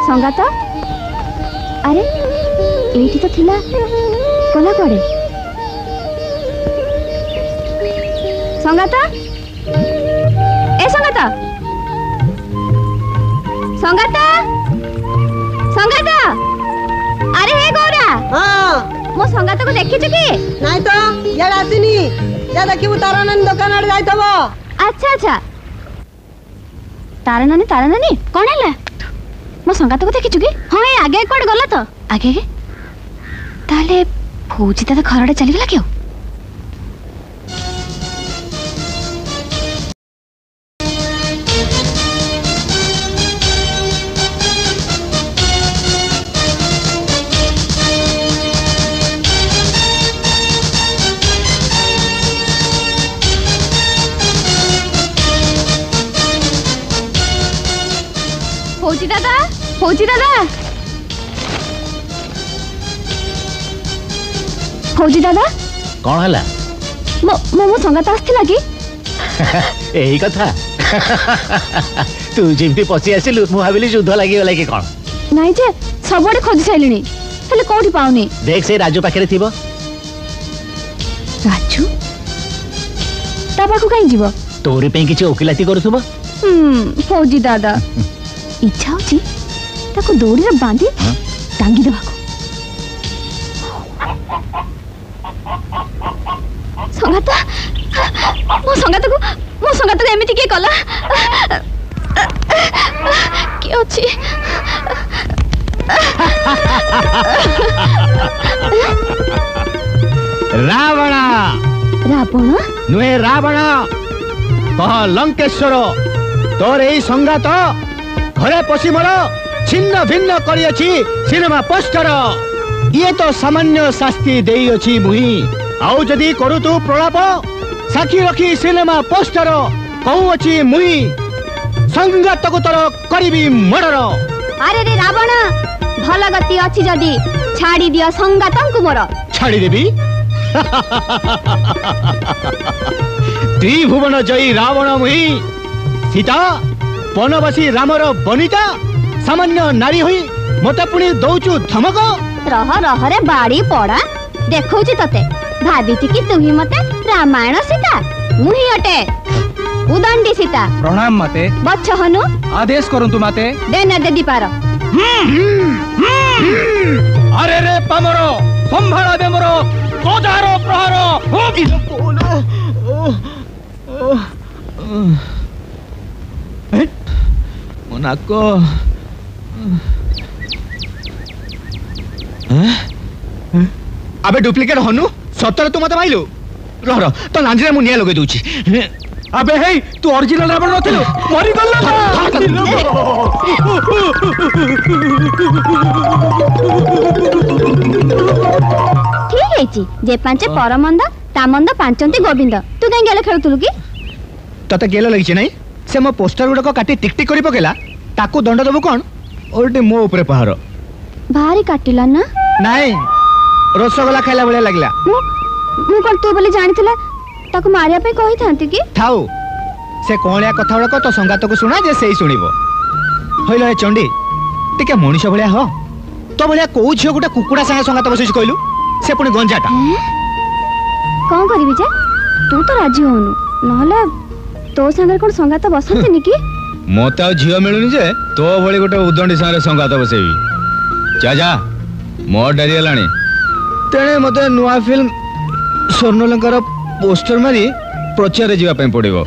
संगात अरे एठी तो थिला कोला कोडे संगात ए संगात संगात संगात अरे हे गौरा हां मो संगात को देखि छु की नहीं तो यार आसीनी या देखिबू तारानानी दुकान आड़ जाइतबो। अच्छा अच्छा तारानानी कौन है मो संगात को देखी चुकी हाँ ये आगे कौन गला तो आगे ताले फौजी दादा घर आड़े चली गला क्यों फौजी दादा कौन हला मो संगात आस्थिला कि एही कथा तू जिमती पसी आसिलु मु भाबिली युद्ध लागि गला कि कोन नाही जे सबडे खोजी साइलिनी हेले कोठी पाउनी देख से राजू पाखरे थिबो राजू ता पाखु काई जीवो तोरी पे किछ ओकिलाती करथुबो फौजी दादा इच्छा होची ताको दौड़ी रे बांधी टांगी देवा को संगात को एमिति के कला के अछि रावण नुहे रावण कह लंकेश्वर तोर एई संगात घरे पसी मोर छिन्न भिन्न करियछि सिनेमा पोस्टर ये तो सामान्य शास्ति देई अछि मुही आउ जदी करू तू प्रलाप साखी रखी सिनेमा पोस्टर कहू अछि मुही संगात को तोर करिबी मर्डर। अरे रे रावण भल गति अछि जदी छाड़ी दियो संगातंकु मोर छाड़ी देबी त्रिभुवन जयी रावण मुही सीता वनवासी रामर बनिता सामान्य नारी हुई मते पुणी दौचु धमक रह रे बाड़ी पड़ा देखौची तते भाबीची कि तुही मते रामायण सीता मुही अटे उदंडी सीता प्रणाम माते बच्च हनु आदेश करंतु माते देना दे दीपार अरे रे पामरो संभाळा दे मोरो कोदारो प्रहारो मोनाको अबे डुप्लिकेट हनु सतर तू मते माइलु रह तो लांजरे मु निया लगे दूची अबे हे तू ओरिजिनल रावण नथिलु मरि गल्ला ठीक हैची जे पांचे परमंद तामंद पांचंती गोविंद तू काई गेले खेलुतलु की तते गेलो लगिछ नै से मो पोस्टर गुडको काटी टिक टिक करी पकेला ताकू दंड देबो कोन ओल्टे मो ऊपर पहाड़ भारी काटिला ना नाही रसगोला खाइला बळे लागला मु कोन तू बोले जानिथिला ताकू मारिया पे कहि थांती की थाउ से कोणिया कथा बळको तो संगात को सुना जे सेही सुनिबो होइलो ए चंडी टिके मनुष्य भलिया हो तो भलिया कोउ छियो गुटा कुकुडा संगे संगात बसिस कइलु से पुनी गंजाटा कोन करबी जे तू तो राजी होनु नहले तो संगे कोन संगात बसंती की मते आ झियो मिलुनी जे तो भली गोटे उदंडी संगे संगात बसेबी जा जा मो डरी लाणी तेणे मते नुआ फिल्म स्वर्णलंकार पोस्टर मारी प्रचार जीवा पय पड़िबो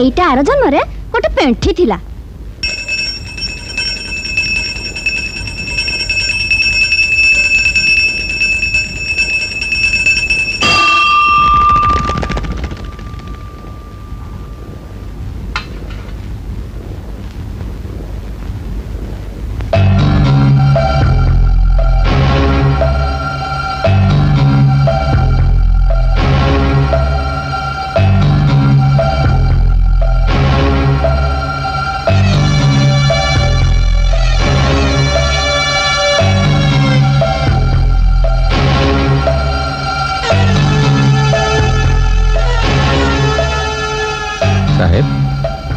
एटा आर जन्म रे गोटे पेंठी थिला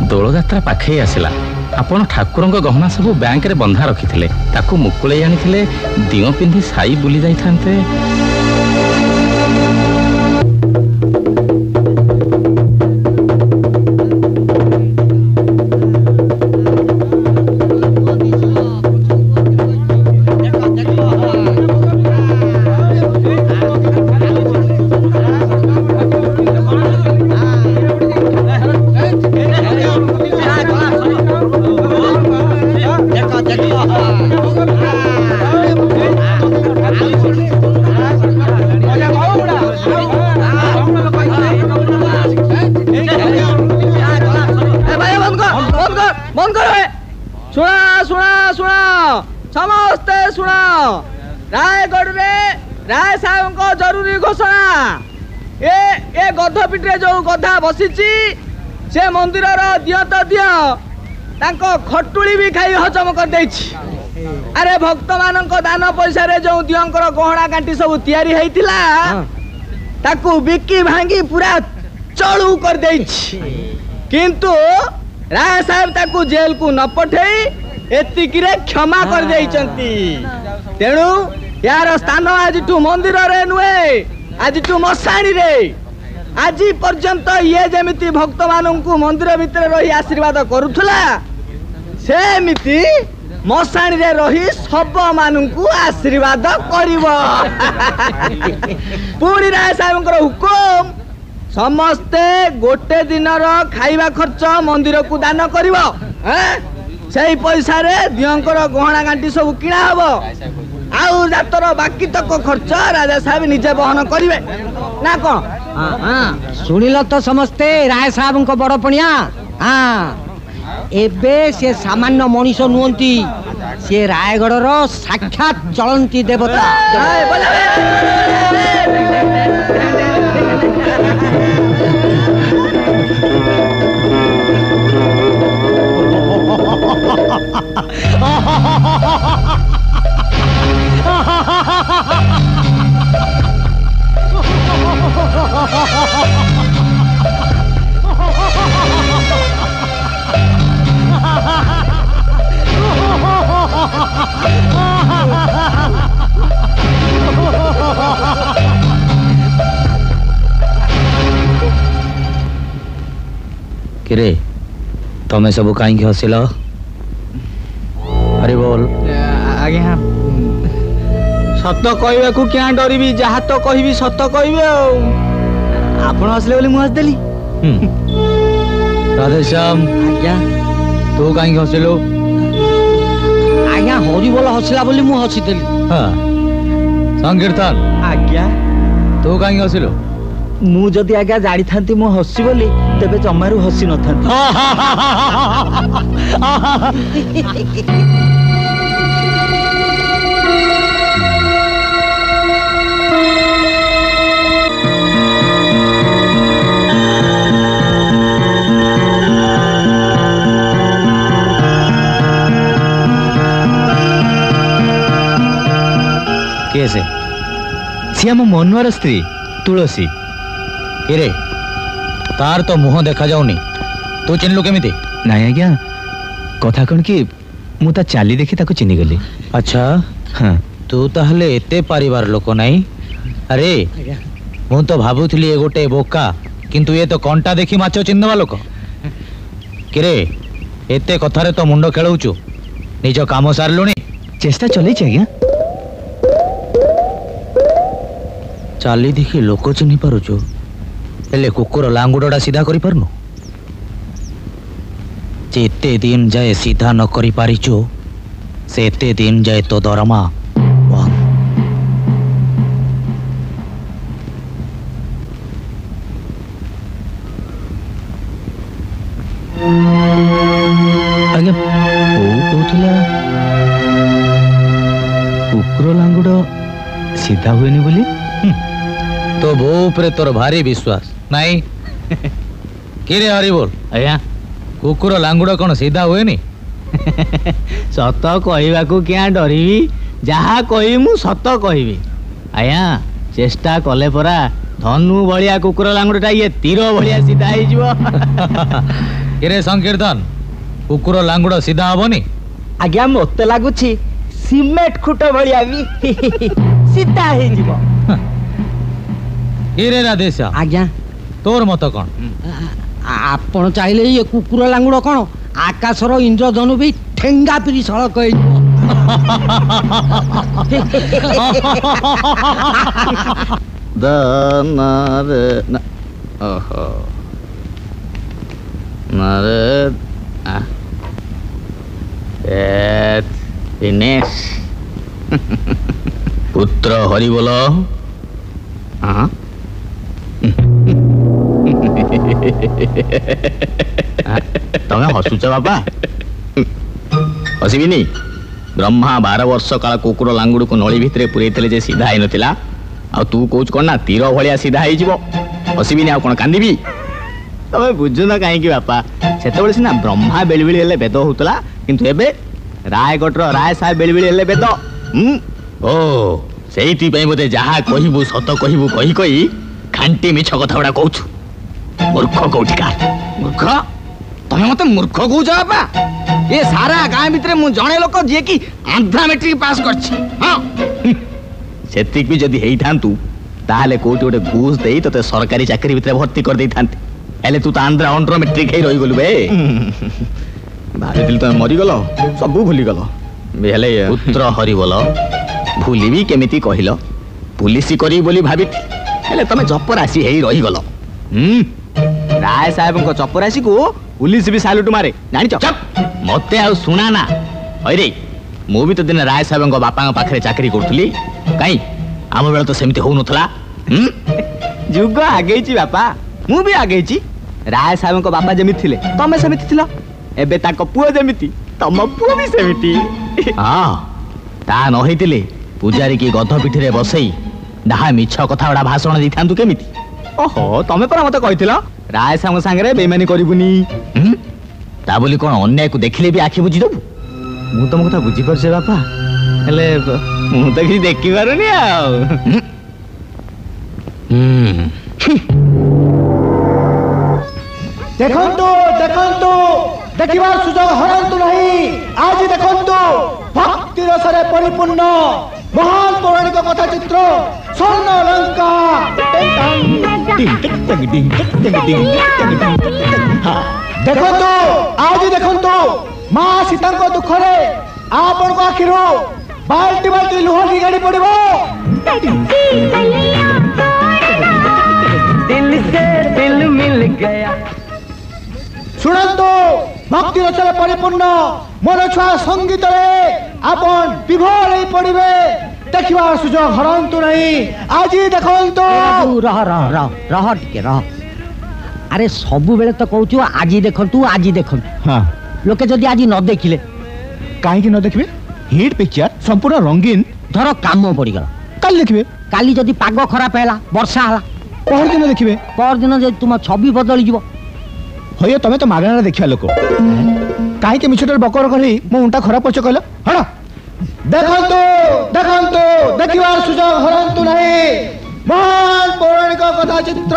ଦୋଳ ଯାତ୍ରା ପାଖେଇ ଆସିଲା। ଆପଣ ଠାକୁରଙ୍କ ଗହଣା ସବୁ ବ୍ୟାଙ୍କରେ ବନ୍ଧା ରଖିଥିଲେ, ତାକୁ ମୁକୁଳେଇ ଆଣିଥିଲେ ଦିଅଁ ପିନ୍ଧି ସାଇ ବୁଲି ଯାଇଥାନ୍ତେ। समस्ते शुण रायगढ़ रे राय साहब को जरूरी घोषणा ए गधपिठ रे जो गधा बसी से मंदिर दिय तो दिय तांको खटुली भी खाई हजम कर देछि। अरे भक्त मानक दान पैसा रे जो दियंकर गहना गांठी सब तैयारी हेतिला ताकू बिकी भांगी पूरा चलू कर देछि, किंतु राय साहब ताकू जेल को न पठेई एतिकिरे क्षमा कर देइचंती। तेणु यार स्थान आज मंदिर रे नुए आज मशाणी रे आज पर्यंत ये जेमिति भक्त मानू मंदिर भितर रही आशीर्वाद करुथला सेमिति मशाणी रे रही सब मानू आशीर्वाद करिवो। पुणी राय साहेब हुकुम समस्ते गोटे दिन खाइबा खर्च मंदिर को दान करिवो। से पैसा रे दियंकर गहना गांठी सब किणा हब आउ जातर बाकी तक खर्च राजा साहब निजे बहन करिवे ना कौन। शुणिल तो समस्ते राय साहब को बड़ पणिया। हाँ एबे से सामान्य मनीष नुहंती, से रायगढ़ साक्षात चलंती देवता। किरे तमें सब कहीं हसिल? अरे बोल। आज्ञा सत कहवा को क्या डरबी, जहा तो कहबी सत कहबी। आपण हसले बोली मु हसदेली। राधेश्याम आज्ञा तू कहीं हसिलु? आज्ञा हरि बोल हसला बोली मु हसीदेली। हाँ संकीर्तन आज्ञा तू कहीं हसिलु? मु जदि आज्ञा जानी थांती मु हसी बोली तेबे जमारू हसी न थांती। कैसे सी आम मनुआर स्त्री तुलसी एरे तार तो मुह देखा जाऊनी, तू चिन्हलु केमिति? नाई आज्ञा कथा कौन कि मु ता चाली देखी ताको चिन्ही गली। अच्छा हाँ तू ताहले एते परिवार लोक नहीं? अरे मु तो भाबुथली ए गोटे बोका, किंतु ये तो कंटा देखी माछ चिन्हवा लोक। किरे एते कथारे तो मुंडो खेलौचु, निज काम सारलुनी? चेष्टा चलैछि आज्ञा। चाली देखी लोक चिन्ही पारुचु, हेले कुकुर लांगुडा सीधा करि पारनु? जेते दिन जाए सीधा न करि पारिचु सेते दिन जाए तो दरमा आज्ञा कहूला कुकुर लांगुड़ सीधा हुएनी बोली। तो बो उपरे तोर भारी विश्वास नहीं? किरे हरि बोल। आज्ञा कुकुर लांगुड़ कौन सीधा हुएनी? सत कहवा को क्या डरबी, जहा कही मु सत कहबी। आज्ञा चेष्टा कले परा धनु भलिया कुकुर लांगुड़टा ये तीर भलिया सीधा हो। କିରେ ସଂକୀର୍ତ୍ତନ କୁକୁର ଲାଙ୍ଗୁଡ଼ ସିଧା ହବନି? ଆଜ୍ଞା ମତେ ଲାଗୁଛି ସିମେଣ୍ଟ ଖୁଟ ଭଳିଆ ବି ସିଧା ହେଇଯିବ। କିରେ ରାଧେଶ ଆଜ୍ଞା ତୋର ମତ କ'ଣ? ଆପଣ ଚାହିଁଲେ ଇଏ କୁକୁର ଲାଙ୍ଗୁଡ଼ କ'ଣ ଆକାଶର ଇନ୍ଦ୍ରଧନୁ ବି ଠେଙ୍ଗା ପିରି ସଳକ ହେଇଯିବ। ଦିନେଶ ପୁତ୍ର ହରିବୋଲ ତମେ ହସୁଛ ବାପା? ହସିବିନି। ବ୍ରହ୍ମା 12 ବର୍ଷ କାଳ କୁକୁର ଲାଙ୍ଗୁଡ଼କୁ ନଳୀ ଭିତରେ ପୁରେଇଥିଲେ ଯେ ସିଧା ହେଇନଥିଲା, ଆଉ ତୁ କହୁଛୁ କ'ଣ ନା ତୀର ଭଳିଆ ସିଧା ହେଇଯିବ। ହସିବିନି ଆଉ କ'ଣ କାନ୍ଦିବି? ତମେ ବୁଝୁନ କାହିଁକି ବାପା? ସେତେବେଳେ ସିନା ବ୍ରହ୍ମା ବେଳିବିଳି ହେଲେ ବେଦ ହଉଥିଲା, କିନ୍ତୁ ଏବେ ରାୟଗଡ଼ର ରାୟ ସାହେବ ବେଳିବିଳି ହେଲେ ବେଦ। ଓ ସେଇଥିପାଇଁ ବୋଧେ ଯାହା କହିବୁ ସତ କହିବୁ କହି କହି ଖାଣ୍ଟି ମିଛ କଥା ଗୁଡ଼ା କହୁଛୁ। ମୂର୍ଖ କୋଉଠିକା ମୂର୍ଖ? ତମେ ମତେ ମୂର୍ଖ କହୁଛ ବାପା? ଏ ସାରା ଗାଁ ଭିତରେ ମୁଁ ଜଣେ ଲୋକ ଯିଏ କି ଆନ୍ଧ୍ରା ମେଟ୍ରିକ ପାସ୍ କରିଛି। ହଁ ସେତିକି ବି ଯଦି ହେଇଥାନ୍ତୁ ତାହେଲେ କୋଉଠି ଗୋଟେ ଘୁଷ ଦେଇ ତତେ ସରକାରୀ ଚାକିରି ଭିତରେ ଭର୍ତ୍ତି କରିଦେଇଥାନ୍ତି। ହେଲେ ତୁ ତ ଆନ୍ଧ୍ରା ଅଣ୍ଡର ମେଟ୍ରିକ ହେଇ ରହିଗଲୁ ବେ। ଭାବିଥିଲି ତମେ ମରିଗଲ, ସବୁ ଭୁଲିଗଲ। ହେଲେ ପୁତ୍ର ହରିବୋଲ ଭୁଲିବି କେମିତି କହିଲ? ପୁଲିସ କରିବି ବୋଲି ଭାବିଥିଲି, ହେଲେ ତମେ ଚପରାସି ହେଇ ରହିଗଲ। ରାୟ ସାହେବଙ୍କ ଚପରାସିକୁ ପୁଲିସ ବି ସାଲୁଟ ମାରେ, ଜାଣିଛ? ମତେ ଆଉ ଶୁଣା ନା। ହଇରେ ମୁଁ ବି ତ ଦିନେ ରାୟ ସାହେବଙ୍କ ବାପାଙ୍କ ପାଖରେ ଚାକିରି କରୁଥିଲି। କାଇଁ ଆମ ବେଳେ ତ ସେମିତି ହଉନଥିଲା। ଯୁଗ ଆଗେଇଛି ବାପା, ମୁଁ ବି ଆଗେଇଛି। ରାୟ ସାହେବଙ୍କ ବାପା ଯେମିତି ଥିଲେ ତମେ ସେମିତି ଥିଲ, ଏବେ ତାଙ୍କ ପୁଅ ଯେମିତି ତମ ପୁଅ ବି ସେମିତି। ହଁ ତା ନ ହେଇଥିଲେ ପୂଜାରୀ କି ଗଧ ପିଠିରେ ବସେଇ ଡାହା ମିଛ କଥା ଗୁଡ଼ା ଭାଷଣ ଦେଇଥାନ୍ତୁ କେମିତି? ଓହୋ ତମେ ପରା ମତେ କହିଥିଲ ରାୟ ସାହେବଙ୍କ ସାଙ୍ଗରେ ବେଇମାନି କରିବୁନି। ତା ବୋଲି କ'ଣ ଅନ୍ୟାୟକୁ ଦେଖିଲେ ବି ଆଖି ବୁଝିଦବୁ? ମୁଁ ତମ କଥା ବୁଝିପାରୁଛି ବାପା, ହେଲେ ମୁଁ ତ କିଛି ଦେଖିପାରୁନି ଆଉ। ଦେଖନ୍ତୁ ଦେଖନ୍ତୁ ଦେଖିବାର ସୁଯୋଗ ହରାନ୍ତୁ ନାହିଁ। ଆଜି ଦେଖନ୍ତୁ ଭକ୍ତି ରସରେ ପରିପୂର୍ଣ୍ଣ ମହାନ ପୌରାଣିକ କଥା ଚିତ୍ର ସ୍ୱର୍ଣ୍ଣ ଲଙ୍କା। ଦେଖନ୍ତୁ ଆଜି ଦେଖନ୍ତୁ ମା ସୀତାଙ୍କ ଦୁଃଖରେ ଆପଣଙ୍କ ଆଖିରୁ ବାଲ୍ଟି ବାଲ୍ଟି ଲୁହ ନିଗାଡ଼ି ପଡ଼ିବ। ଶୁଣନ୍ତୁ ଭକ୍ତି ରସରେ ପରିପୂର୍ଣ୍ଣ ମୋର ଛୁଆ ସଙ୍ଗୀତରେ ଆପଣ ବିଭୋର ହେଇ ପଡ଼ିବେ। ଦେଖିବାର ସୁଯୋଗ ହରାନ୍ତୁ ନାହିଁ। ଆଜି ଦେଖନ୍ତୁ। ରହ ଟିକେ ରହ। ଆରେ ସବୁବେଳେ ତ କହୁଛୁ ଆଜି ଦେଖନ୍ତୁ ଆଜି ଦେଖନ୍ତୁ। ହଁ ଲୋକେ ଯଦି ଆଜି ନ ଦେଖିଲେ? କାହିଁକି ନ ଦେଖିବେ? ହିଟ୍ ପିକ୍ଚର ସମ୍ପୂର୍ଣ୍ଣ ରଙ୍ଗୀନ। ଧର କାମ ପଡ଼ିଗଲା, କାଲି ଦେଖିବେ। କାଲି ଯଦି ପାଗ ଖରାପ ହେଲା, ବର୍ଷା ହେଲା, ପହରଦିନ ଦେଖିବେ। ପରଦିନ ଯଦି ତୁମ ଛବି ବଦଳିଯିବ? ହଇଓ ତମେ ତ ମାଗଣାରେ ଦେଖିବା ଲୋକ, କାହିଁକି ମିଛଟାରେ ବକର କରି ମୋ ମୁଣ୍ଡଟା ଖରାପ କରୁଛ କହିଲ? ହଣ ଦେଖନ୍ତୁ ଦେଖନ୍ତୁ ଦେଖିବାର ସୁଯୋଗ ହରାନ୍ତୁ ନାହିଁ। ମହାନ ପୌରାଣିକ କଥା ଚିତ୍ର।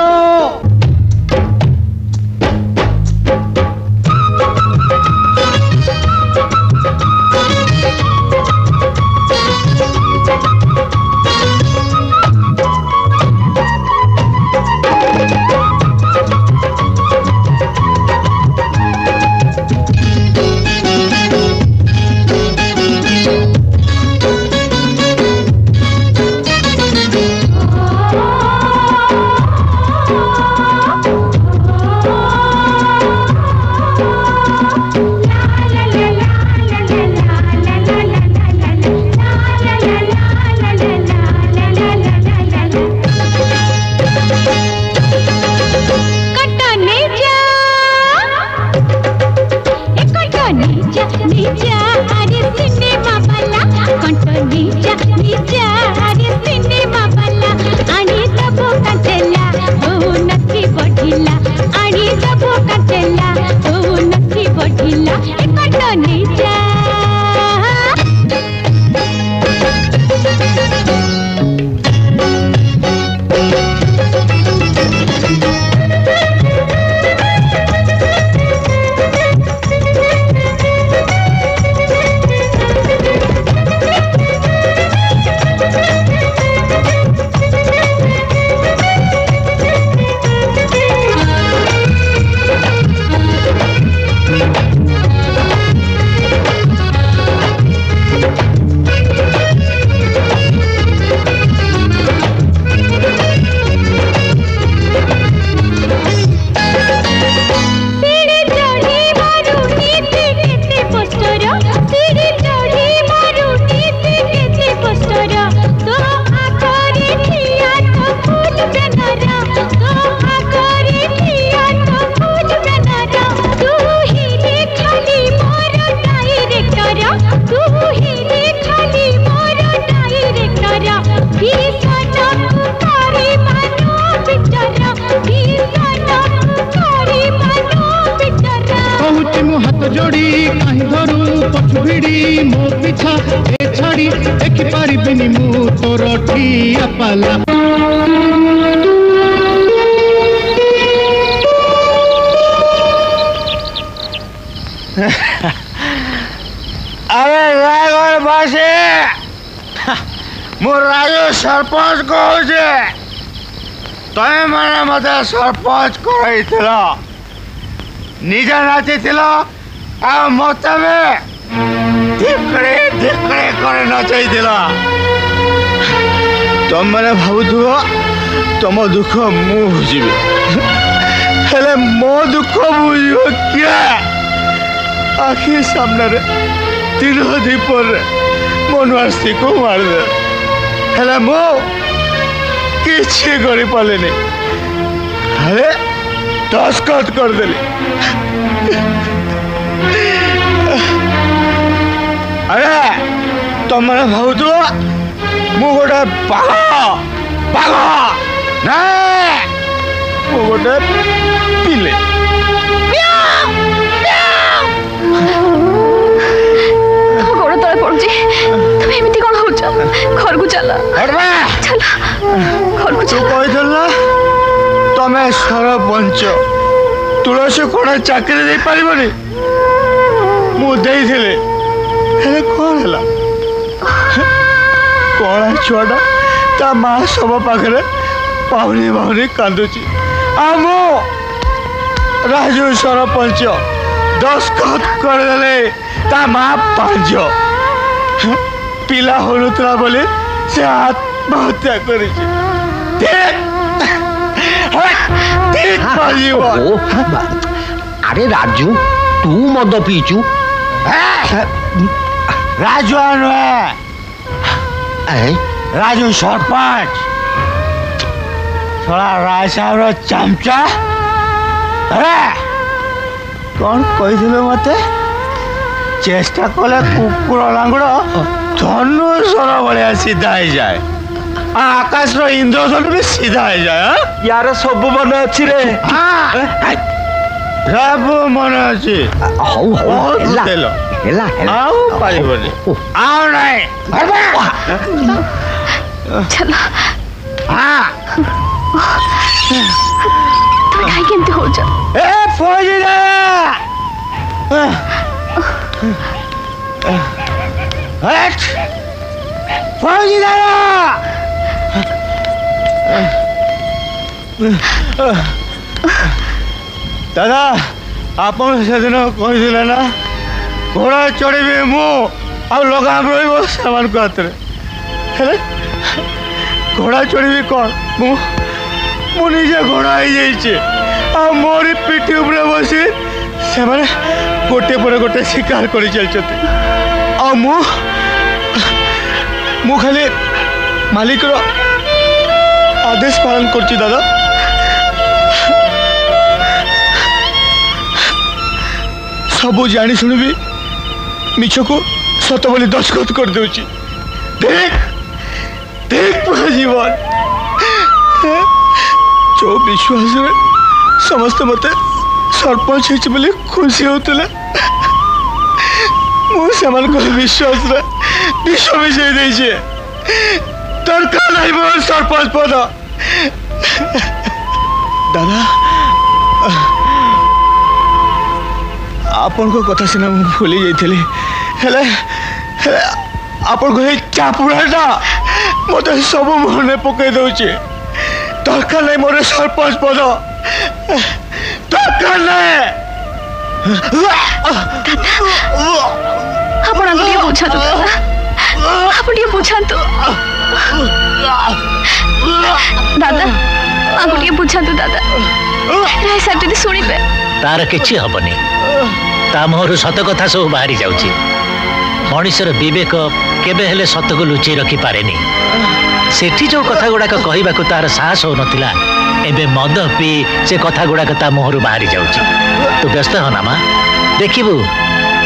मो पिछा ए छाड़ी देखि पारिबिनी मु तोर ठिया पाला अरे रायगढ़ बासी मु राजू सरपंच कहूचे तमे मैंने मत सरपंच कराई निजे नाची मत धिकड़े धिकड़े करे नचाई तुम मैंने भावुव तुम दुख मु बुझी हेले मो दुख बुझ क्या आखि सामने तीन दीपर मो नुआस्ती को मारदे हेले मो किसी कर पारे अरे दस्खत करदेली अरे तुम मैंने भावुव मु गोटे पाग पाग ना मु गोटे पिले गोड़ तले पड़ुची तुम एमती कौन होच घर को चल चल घर को चल तमें सरपंच तुलसी कौन चाकरी दे पारिबनी मुझे कौन है कौन छुआटा ता माँ सब पाखे पाहुनी पाहुनी कांदुची आम राजू सरपंच दस्खत करदे ता माँ पांच पिला हो बोली से आत्महत्या कर अरे राजू तू मद पीचु राजू नुहे राजू सरपंच थोड़ा राय साहब चमचा अरे कौन कही मत चेष्टा कले कुकुर लांगड़ धनुषर भाया सीधा हो जाए आकाश इंद्रधन भी सीधा हो जाए यार सब मन अच्छी रे सब मन अच्छी चलो तुम कहीं केमती हो जा ए फौजी फौजी दादा आप से दिन कही ना घोड़ा चढ़ी मु लगाम रही को हाथ घोड़ा चढ़ी कौन मुझे घोड़ा हो जाए मोरी पिठी उपरे बसी से गोटे पर गोटे शिकार कर चलते खाली मालिक आदेश पालन कर दादा सबू जानी शुणी भी मिछ को सत बोली दस्खत कर दूची देख देख पूरा जीवन जो विश्वास समस्त मत सरपंच बोली खुशी होते विश्वास विष मिशे दे दरकार नहीं मोर सरपंच पद दादा आपण को कथा सिना भूली जाइली आपण को चापुड़ाटा मत सब मन पकई दौचे दरकार नहीं मोर सरपंच पद दरकार नहीं बुझातु दादा बुझातु दादा राय साहब जदि सुनिबे तार किछि हबनी ता मोहरु सत कथा सब बाहरी जाउची मनुष्यर विवेक केबे हेले सत को लुचि रखी पारेनी सेठी जो कथा गुड़ाक कहवाक तार साहस हो नथिला एबे मद पी से कथा गुड़ाक ता मोहरु बाहरी जाउची तू व्यस्त हो ना मां देखिबू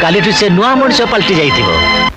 कालीठू से नुआ मनुष्य पलटि जाइथिबो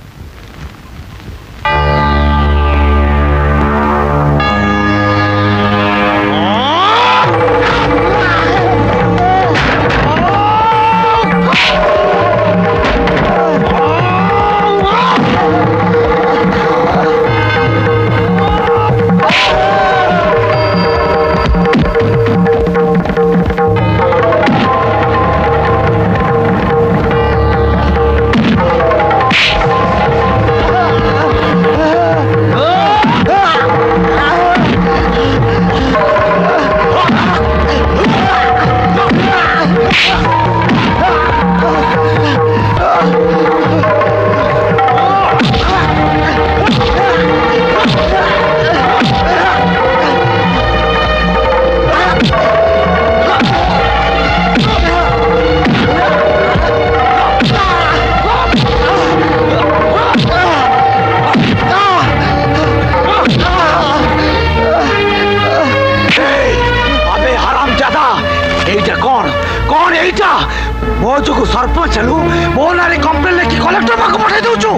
मो जो सरपंच हेलु मो ना कंप्लेन लेखि कलेक्टर पाक पठाई दउछु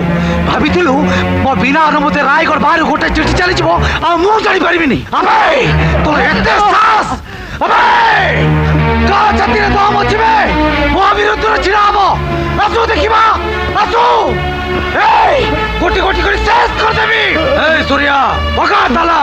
भाभी थिलु मो बिना अनुमति रायगढ़ बाहर गोटे चिठी चली जिवो आ मु जानि परिबिनी अबे तो एते साहस अबे का छाती रे दम अछिबे मो विरुद्ध रे छिड़ा हबो आसु देखिबा आसु ए कोटी कोटी कर शेष कर देबी ए सूर्या भगा ताला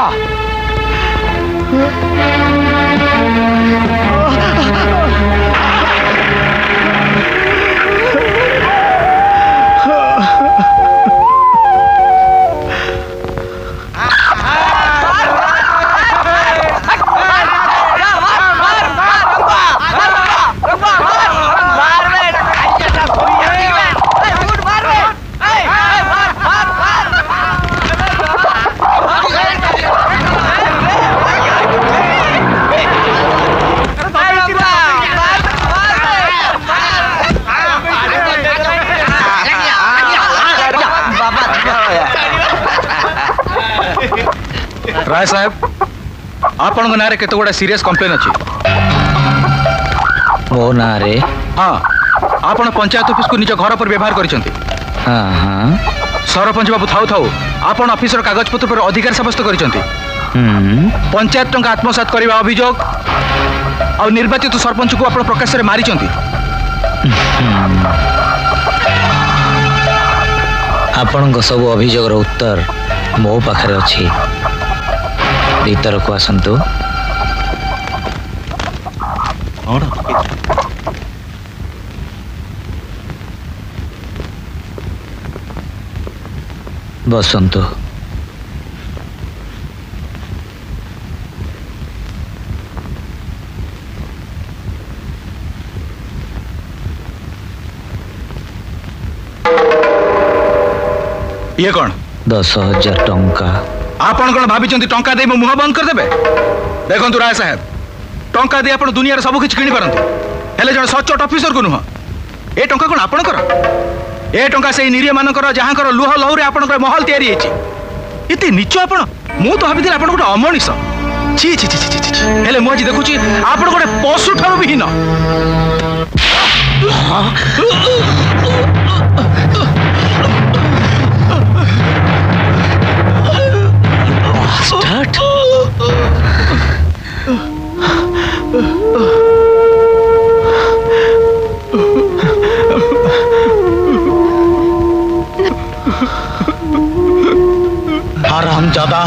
राय साहब आपण ना रे केते गोटा सीरियस कंप्लेन अछि मो ना रे हां आपण पंचायत ऑफिस को निज घर पर व्यवहार करिसंती हां हां सरपंच बाबू थाउ थाउ आपण ऑफिसर कागज पत्र पर अधिकार साब्यस्त करिसंती पंचायत टंका आत्मसात करबा अभियोग और निर्वाचित सरपंच को आपण प्रकाश रे मारिसंती आपण सब अभियोग रो उत्तर मो पाखरे अछि भीतर को आसंतु बसंतु ये कौन 10,000 टंका आपण कौन भाभी टंका दे मुह बंद करदे देखु राय साहेब टंका दे आप दुनिया सब किसी किणी पारती हेले जन सचोट ऑफिसर को नुह ए टंका कौन आपणकर ए टंका से निरीह मानकर जहाँ लुह लहू आप महल तैयारी इतने नीच आप मु तो भाभी आप गोटे अमनिष छी छी छी छी छी हेले मु आज देखुची आप गोटे पशु ठारू भी हीन स्टार्ट हरामजादा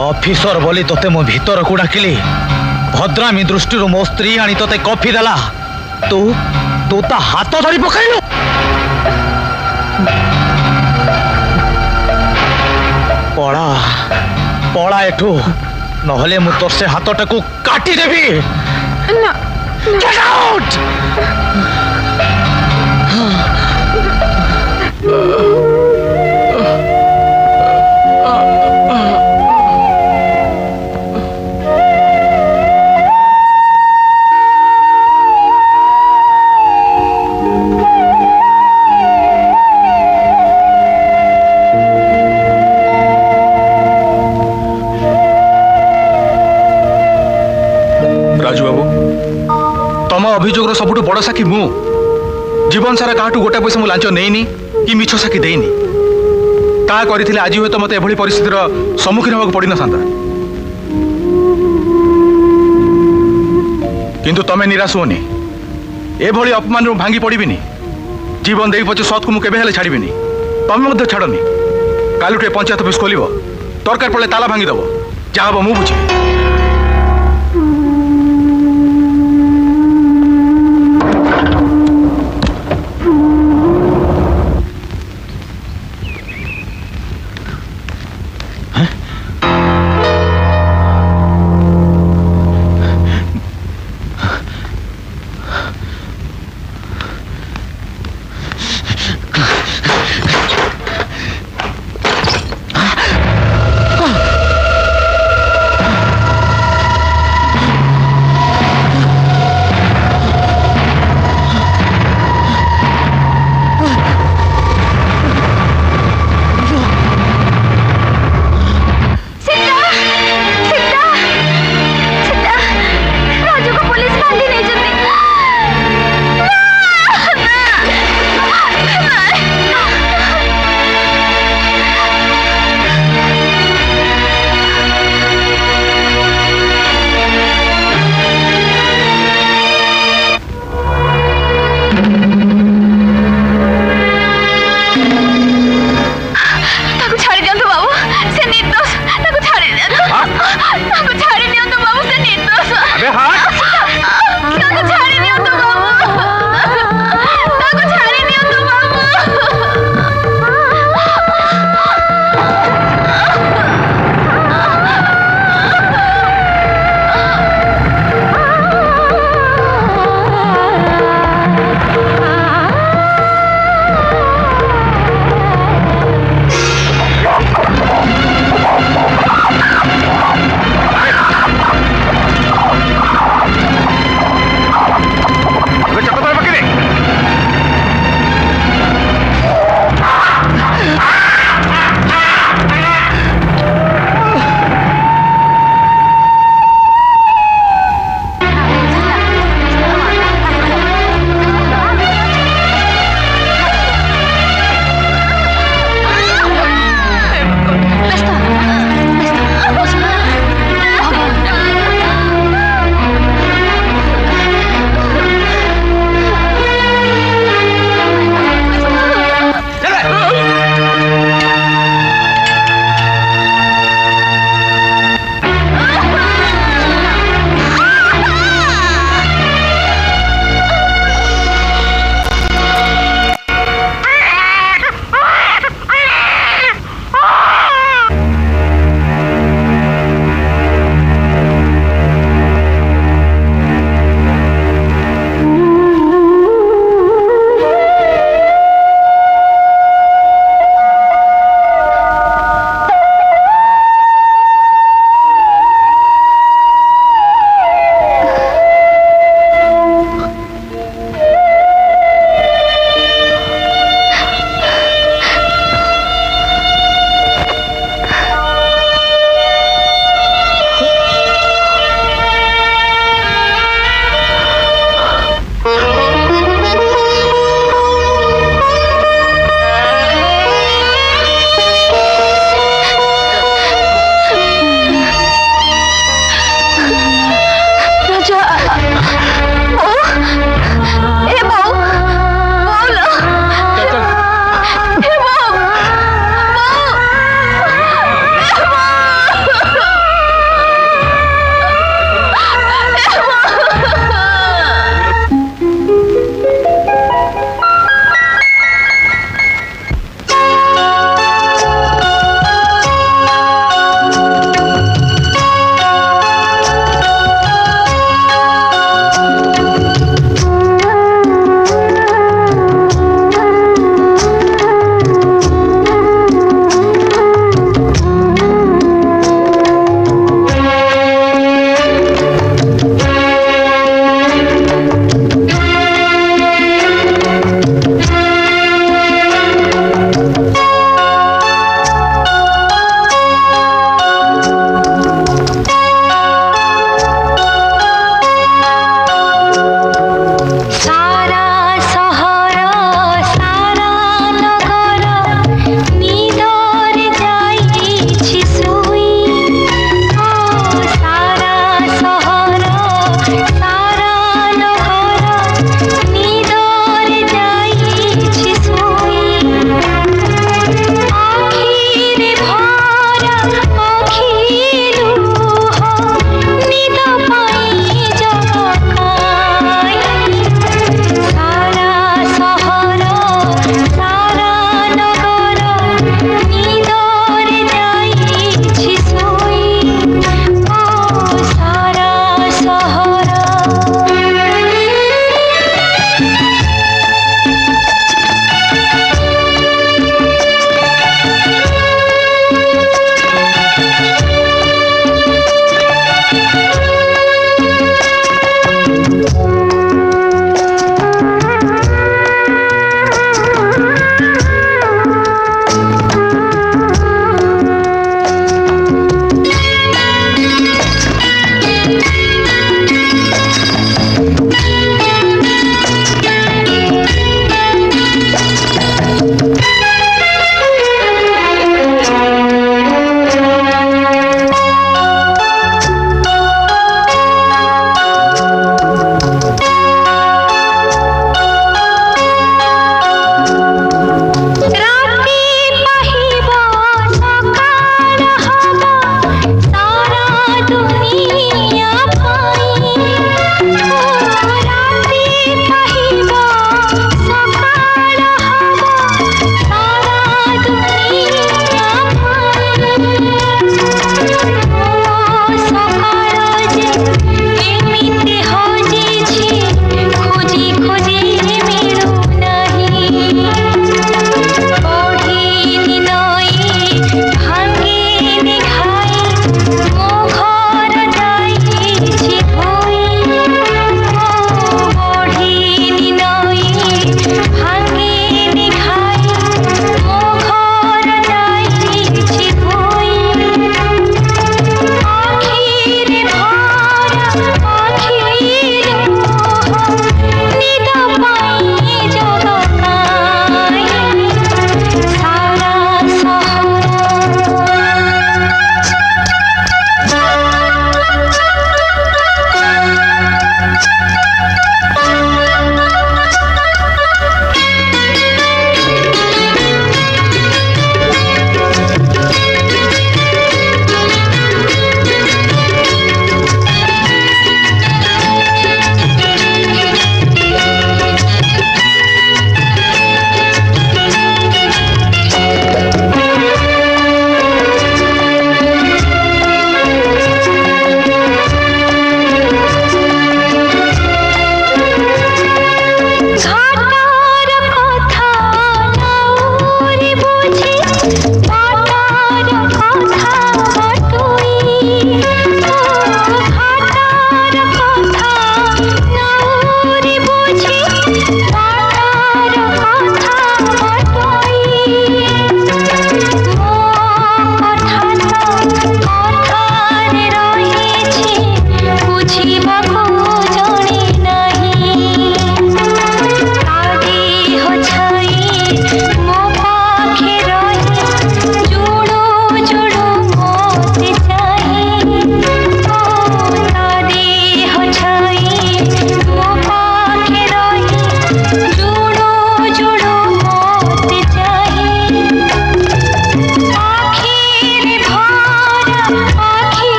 ऑफिसर बोली तोते मो भीतर को डाकिली भद्रामी दृष्टि मो स्त्री आनी तोते कॉफी देला तू तू ता हाथ धरी पकाइलु पड़ा पड़ा एठू नहले मु तोर से हाथटा को काटी देबी ना गेट आउट अभियोग सबुठ बड़ साक्षी मु जीवन सारा क्या गोटे पैसा मु लांच नहीं कि मिछ साक्षी देनी ता करथिले आज हुए तो मत एभली परिस्थितिर सम्मुखीन होगा पड़ न किंतु तमें निराश होनी एभली अपमान भांगी पड़बिनी जीवन दे पचे सत को मुझे केबे छाड़बिनी तमें छाड़नी कालू पंचायत ऑफिस खोल दरकार पड़े ताला भांगीदेव जहाँ हम मु बुझे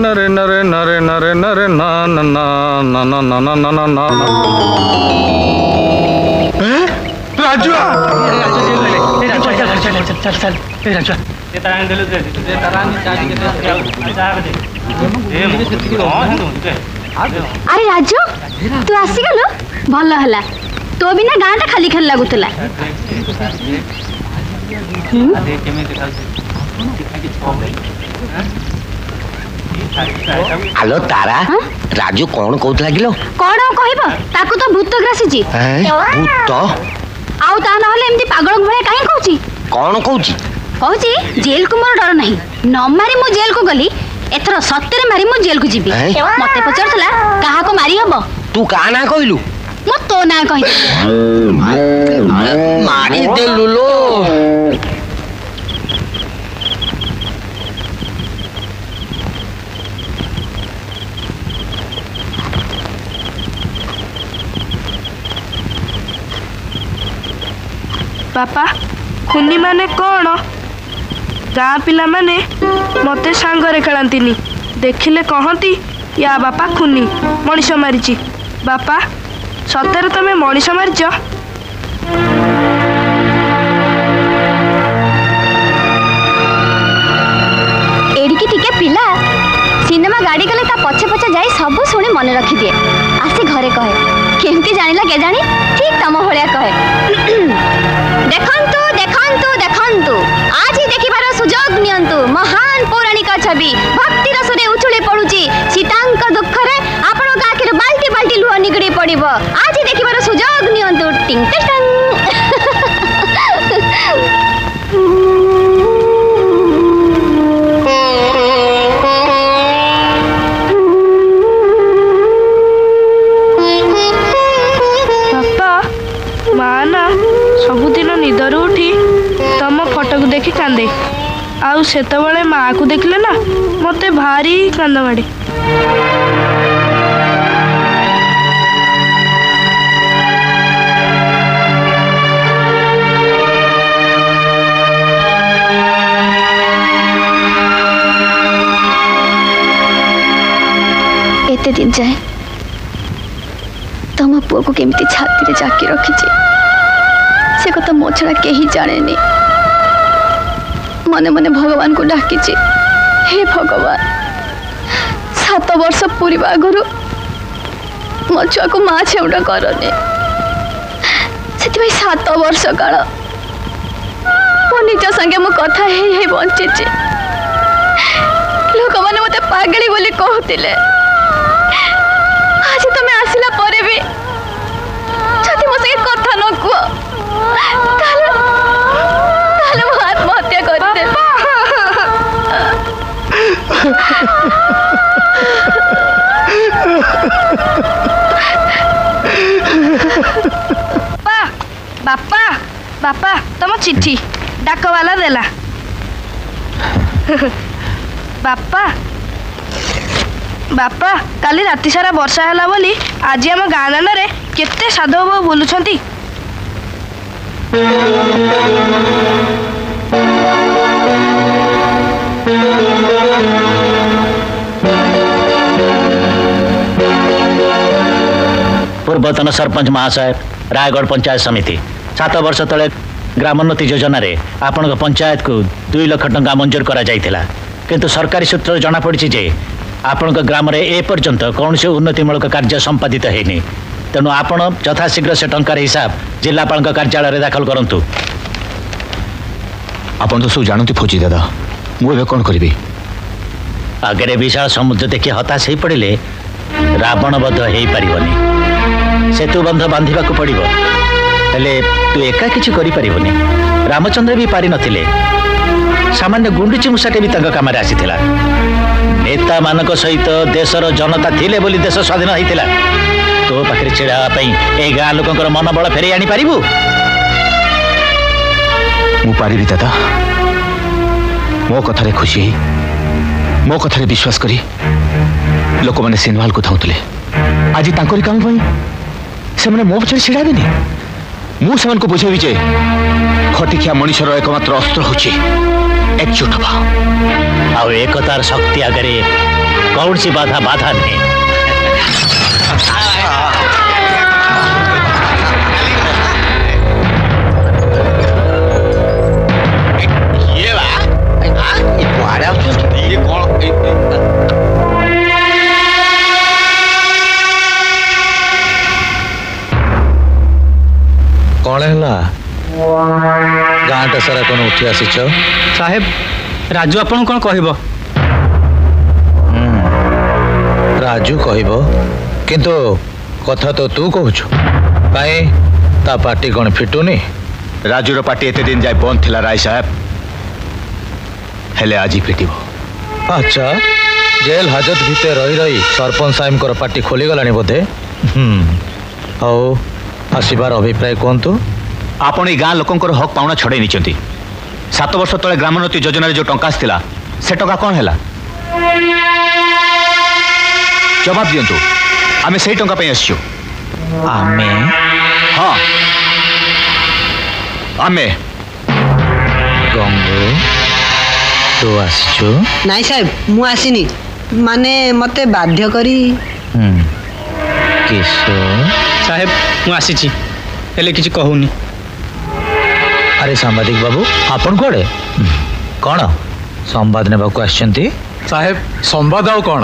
नरे नरे नरे नरे नरे ना ना ना ना ना ना ना ना ना ना राजू अरे राजू तू आसीगलु भल हला तो बिना गाँटा खाली खाली लगुला हेलो तारा राजू कौन कहूला किलो कौन कहब ताकू तो भूत ग्रासी भूत आउ ता नहले एमती पागल भले काहे कहूची कौन कहूची कहूची जेल को मोर डर नहीं न मारी मु जेल को गली एथर सत्य मारी मु जेल को जीवी मते पचारथला काहा को मारी हबो तू का ना कहलु मु तो ना कहि मारी देलु लो बापा खुनी माने कौन गाँ पिला माने मते सांगरे खेलंतीनी देखिले कहती या बापा खुनी मनीष मारिची बापा सତରେ तमे मनीष मारिच एडिकी टिके पिला सिनेमा गाड़ी गले ता पछे पछे जाई सब सुनी मन रखी दिए आसी घरे कहे केमती जानिला के जानी ठीक तम भलिया कहे देखंतु देखंतु देखंतु आज ही देखिबार सुजोग नियंतु महान पौराणिक छवि भक्ति रसरे उछुले पडुची सीतांक दुखरे आपण गाखिर बाल्टी बाल्टी लुह निगड़ी पड़िबो आज ही देखिबार सुजोग नियंतु टिंग टंग सबुदिन निदर उठी तम फटो को देखी कांदे आउ सेतबेले माँ को देखले ना मते भारी कांद माड़े एते दिन जाए तम पुआ को केमती छाती रे जाकी रखी से कथा मो छड़ा के ही जाने नहीं मने मने भगवान को डाकी हे भगवान 7 वर्ष पूरी आगु मो छुआ को माँ छेउड़ा करने से 7 वर्ष काल मो निज संगे मो कथा हे बंची लोक मैंने मत पागली बोली कहते आज तुम आसला पर भी जदि मो संगे कथा न कह आत्महत्या करते बापा बापा तुम चिट्ठी डाक वाला देला बापा बापा काली राति सारा वर्षा है बोली आज आम गाँ दान केते साधु बाबू बोलुछंती पूर्वतन सरपंच महाशय रायगढ़ पंचायत समिति 7 वर्ष तले ग्रामोन्नति योजना रे आपण पंचायत को 2 लाख टंका मंजूर करा जाइथिला किंतु सरकारी सूत्र जना पड़ी जे आपण ग्राम रे ए पर्यंत कौन से उन्नतिमूलक कार्य संपादित हैनी तेणु आपण यथाशीघ्र से टंकार हिसाब जिलापाल कार्यालय रे दाखल करंतु आपण तो सब जानते फौजी दादा मुझे कौन करी आगे विशाल समुद्र देखी हताश हो पड़े रावण बध हो पारनी सेतु बंध बांधा पड़ो हेले तू एका किसी करें रामचंद्र भी पारि नथिले सामान्य गुंडुची मूषाटे भी काम आसीथिला नेता मानक सहित देशर जनता थिले बोली देश स्वाधीन होइतिला तो पाखे छिड़ा ए गाँ लोकर मन बल फेर आनी पारिबु मु पारिबी दादा मो कथारे खुशी मो कथारे विश्वास करी लोक मैंने सिनेमाल को धाउतले आज तांकरी काम पई से माने मो पछे छिड़ाबेनी मु सेमान को बुझेबी जे खटिखिया मनुष्यर एकमात्र अस्त्र होची एकजुट हवा आउ एकतार शक्ति आगे कौन सी बाधा बाधा नहीं। कौन है गाँटा सारा कौन उठी आसीच साहेब राजू आपन कौन कहब राजू कहब किंतु कथा तो तू कहूच कहीं ता पार्टी कौन फिटुनी। राजूर पार्टी एते दिन जाए बंद थिला राय साहेब हेले आज फिटिब। अच्छा जेल हाजत भितर रही रही सरपंच साहेब पार्टी खोली गलानी बोधे। आओ आसबार अभिप्राय कहतु। आपण गाँ लोकंर हक पाउना छड़े नहीं 7 वर्ष तले ग्रामोन्नति योजना जो टंका आसला से टंका कौन है जवाब दिंतु आमे से टंका पे आसछु। आमे हाँ आमे गंगू तू आसछु नाई साहेब मु आसीनी माने मते बाध्य करी। किशोर साहेब मु आसीची हेले किछि कहूनी। अरे सांबादिक बाबू आपन कोड़े कौन संवाद ने बाकू आछंती। साहेब संवाद आउ कौन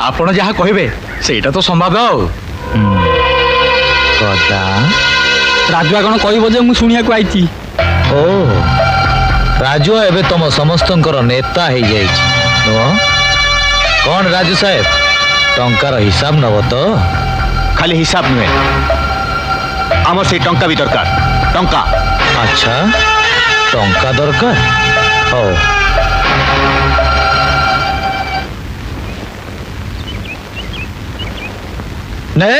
आपण जहाँ कहबे सेटा तो संवाद आउ कदा राजुआ कौन कहबो जे मु सुनिया को आइती। ओ राजू एबे तुम समस्तंकर नेता हो जाइछ कौन राजू साहेब टंकार हिसाब नब तो खाली हिसाब नुहे आमर से टंका भी दरकार टंका। अच्छा टंका दरकार हो ने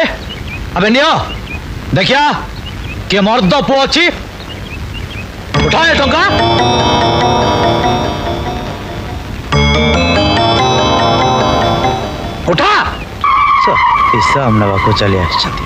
अबे नियो देखिया के मर्द पुओ अछि उठाए टंका। उठा हिसाब नवा को चली आछथि।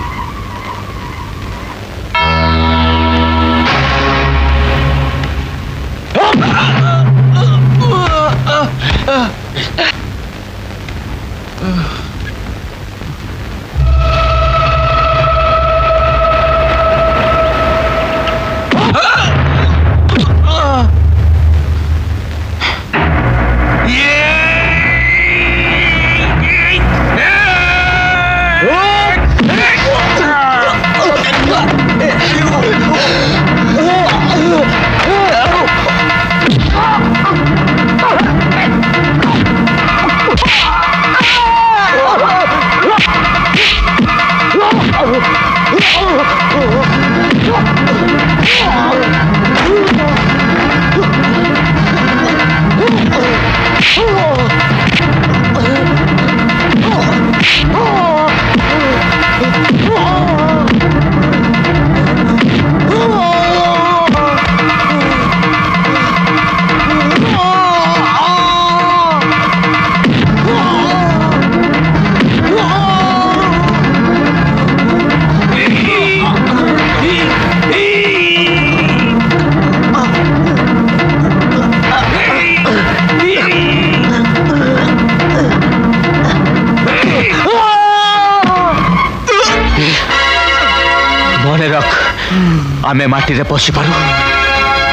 आमे माटी रे पशि पारू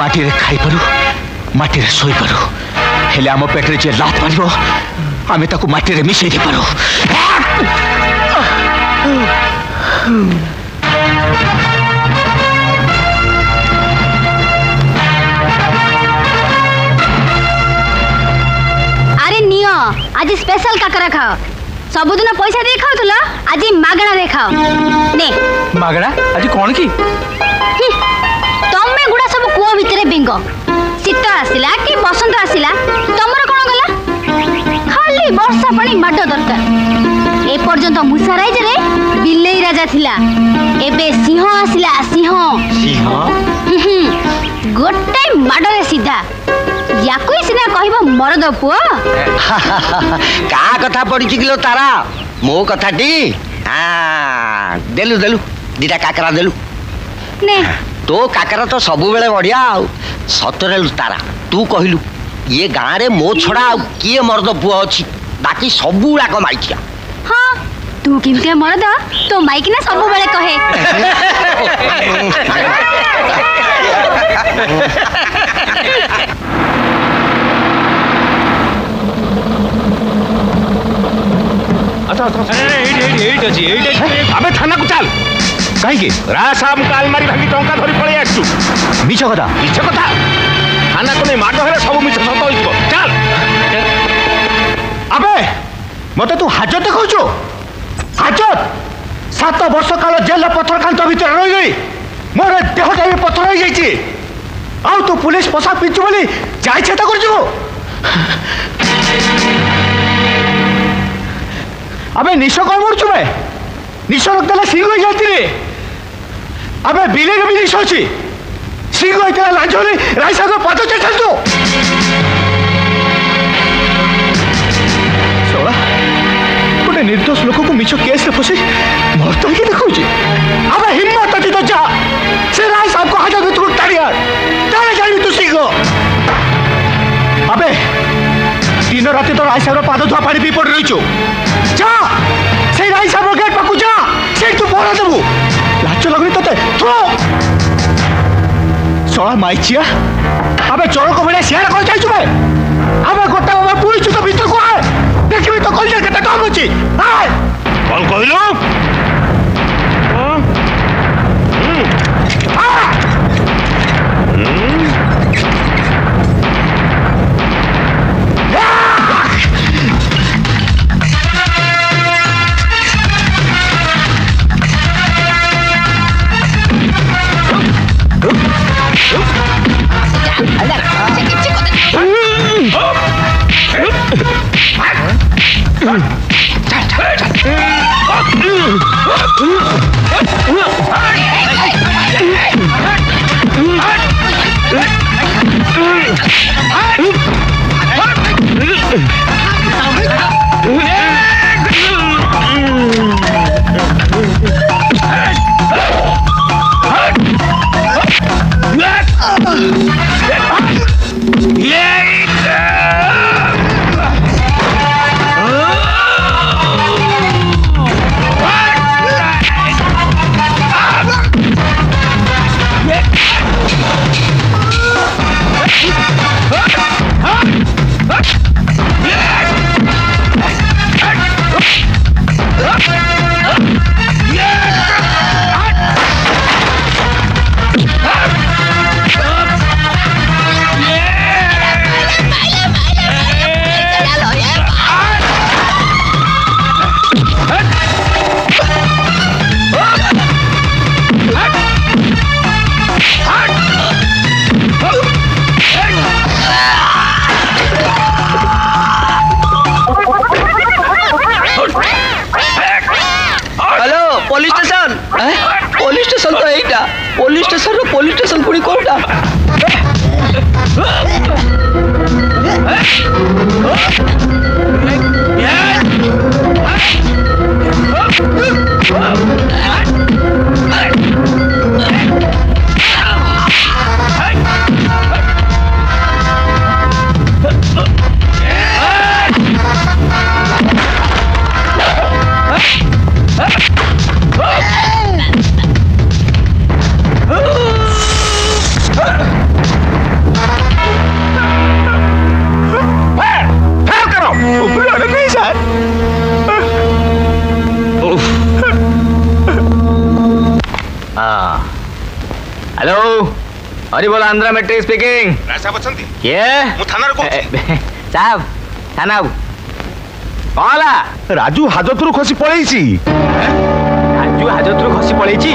माटी रे खाई पारू माटी रे सोई पारू हेले आम पेट रे जे लात मारिबो आमे ताकू माटी रे मिसई दे पारू। अरे नियो आज स्पेशल काकरा खाओ सबुदिन पैसा दे खाओ आज मागणा दे खाओ ने मागणा आज कौन की तमे गुड़ा सब कुओ भितरे बिंग शीत आसिला कि बसंत आसिला तमर कोन गला खाली वर्षा पानी माट दरकार ए पर्यंत मुसा राइज रे बिल्लेई राजा थिला एबे सिंह आसिला सिंह सिंह गोटे माडरे सीधा याकुई सिना कहबो मरद पुओ का कथा पड़ी किलो तारा मो कथाटी हां देलु देलु दीटा काकरा देलु ने तो काकरा तो सबु बेले बढ़िया आ सतरे तारा तू कहलु ये गाँ रे मो छड़ा किए मर्द पुओ अछि बाकी सबू गुड़ाक माइकिया। हाँ तू किमती मरद तो माइकिना सब बेले कहे। अबे थाना को चल कहीं राय साहब का अलमारी भांगी टंका धरी पड़े आसु मिछ कथा थाना को नहीं माड़ हेले सब मिछ सत हो चल। अबे मत तू हाजत देखु हाजत 7 वर्ष काल जेल पथर कांत भीतर रही गई मोर देहटा भी पथर हो जाइए आउ तू पुलिस पोशाक पिंचु बोली जाए छेता कर अबे निश कौन मरचु बे निश रखदेले सिंह हो जाती अबे बिले भी निश अच्छी सिंह होता लाज होली राय साहब पद चल तू सोला गोटे निर्दोष लोक को मिछ केस रे फसी मरता ही देखु अबे हिम्मत अच्छी तो जा से राय साहब को हाथ में तू टाड़िया ताले जाई तू सिंह अबे दिन रात तो राय साहब पाद धुआ पानी पी पड़ रही जा से राय साहब गेट पाकू जा से तू पहरा देबू लाच लगनी तते थो सोला माइचिया अबे चोर को बड़े शेयर कर जाई छबे अबे गोटा बाबा पुई छु तो भीतर को आए देखबी तो कल केते काम होची आय कौन कहलो पुलिस स्टेशन पुणी कोटा हेलो हरि बोल आंध्रा मैट्रिक स्पीकिंग साहब अछंती के मु थाना रे साहब थाना कला राजू हाजतरू खसी पळेइची राजू हाजतरू खसी पळेइची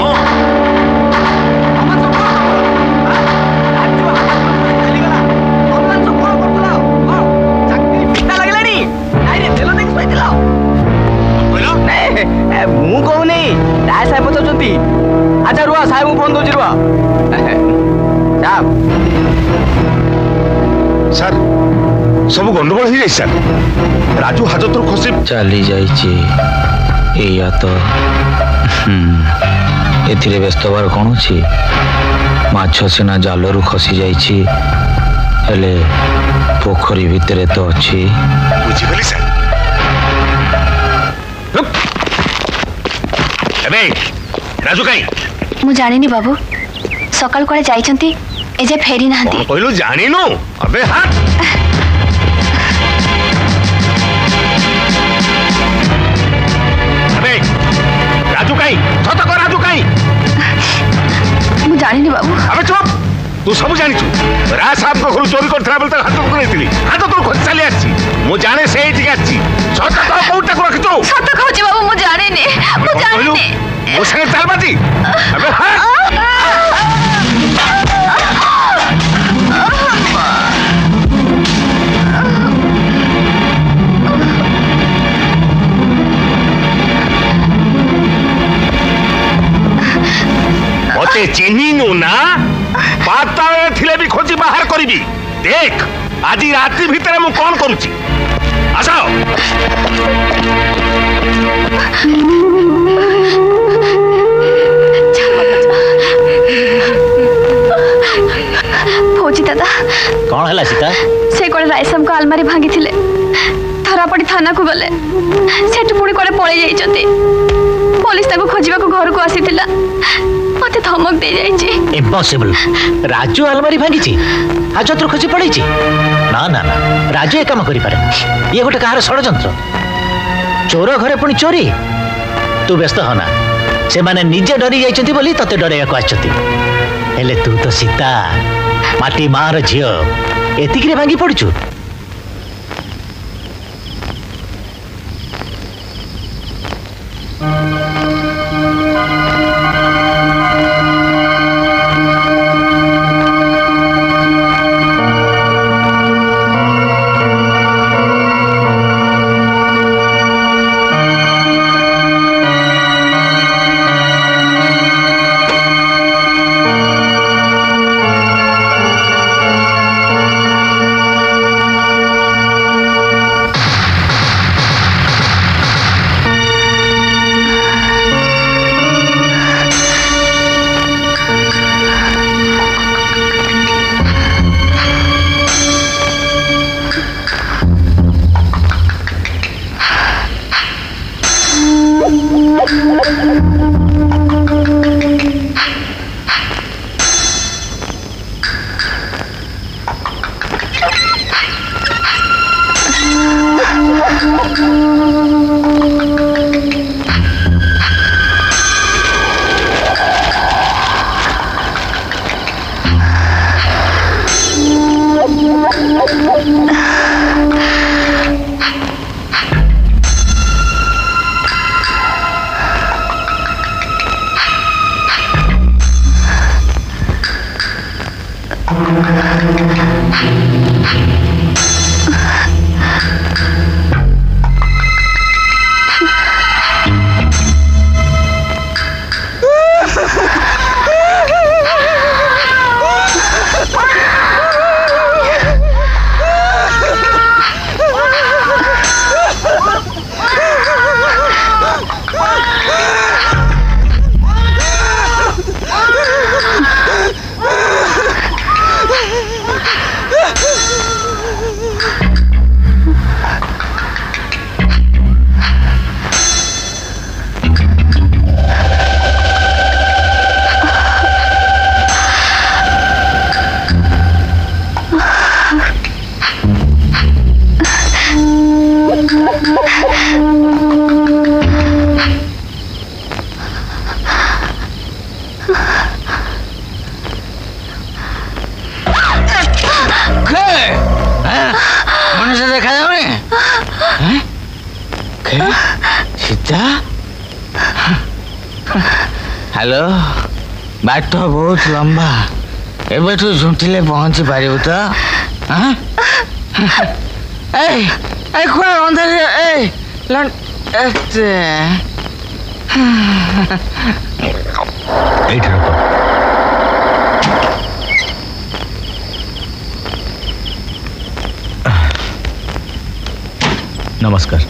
मु कहूनी राय साहेब पचाउछंती अच्छा रुआ साहेब को फोन दउछि रुआ साहब सर सब गंडगोल हो जाए सर राजू हाजत खसी चली जाइए एया तो एथिरे व्यस्त बार कौन अच्छी माछ सीना जालरू खसी जाइए हेले पोखरी भितरे तो अच्छी बुझीगली सर ଏବେ ରାଜୁ କାଇଁ? ମୁଁ ଜାଣିନି ବାବୁ, ସକାଳୁ କୁଆଡ଼େ ଯାଇଛନ୍ତି, ଏଯାଏ ଫେରି ନାହାନ୍ତି। କହିଲୁ ଜାଣିନୁ? ଅବେ ହାଟ राजू कहीं सत को राजू कहीं मु जानिनी बाबू। अबे चुप तू सब जानी छु राज साहब को घर चोरी करथरा बेल तक हाथ को नेतिली हाथ तो खोज चली आछि मु जाने से एठी आछि सत को कोउटा को रखितो सत कहूची बाबू मु जानिनी मु संगे चालबाजी अबे हां मते चिन्हिनु ना पाताळे थिले भी खोजी बाहर करिबी देख आज रात्रि भीतर मु कोन करूची आसाओ फौजी दादा कौन हला सीता से कोले रायसम को अलमारी भांगी थिले थरापड़ी थाना को गले सेठु पुणी कोले पळे जाइचंती पुलिस ताको खोजिबा को घर को आसीतिला मते धमक दे जाइची इम्पॉसिबल राजू अलमारी भांगी छी हाजत खोजी पड़ी छी ना ना ना राजू ए काम करि पारे ये गोटे कहार षडयंत्र चोर घरे पुणी चोरी तू व्यस्त होना से माने निजे डरी जाइचंती बोली तते डरेया को आछंती हेले तू तो सीता माटी मार झियो एतिक रे भांगी पड़छु हेलो बाट तो बहुत लंबा एबे तू झुंटिले पहुंची पारिबु तो हां ए कोन अंदर ए लन एते एठ रखो नमस्कार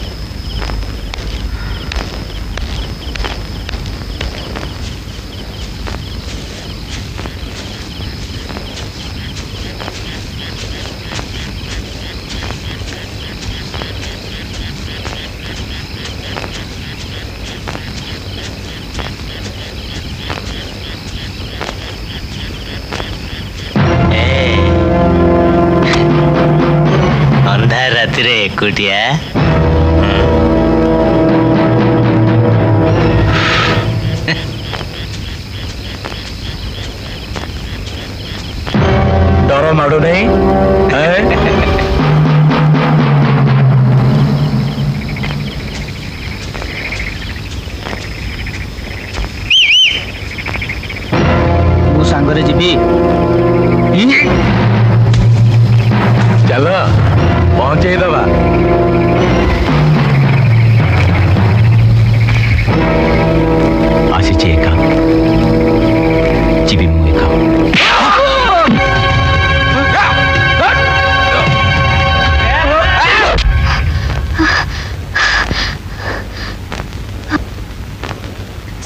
ରାତିରେ ଏକୁଟିଆ डर माड़ू नहीं ମୁଁ ସାଙ୍ଗରେ ଯିବି। चल पहुंचे दबा ଆସିଛି ଏକା ଯିବି ମୁଁ ଏକା।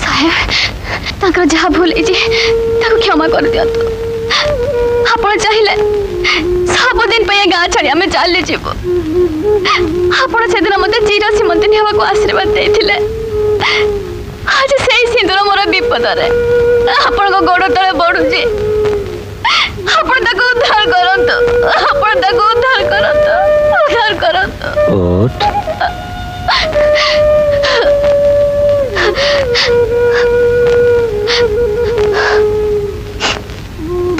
साहेब ताकर जहाँ भूल क्षमा कर दियंतु। आपण चाहिए सबुदिन गाँ छाड़ी आम चली जीवु। आपण से दिन मत चिर सीमंतिनी हवा आशीर्वाद देते। आज से सिंदूर मोर विपद आपण गोड़ तले बढ़ुची। आपण उद्धार करंतु। आपण उद्धार करंतु। उद्धार करंतु।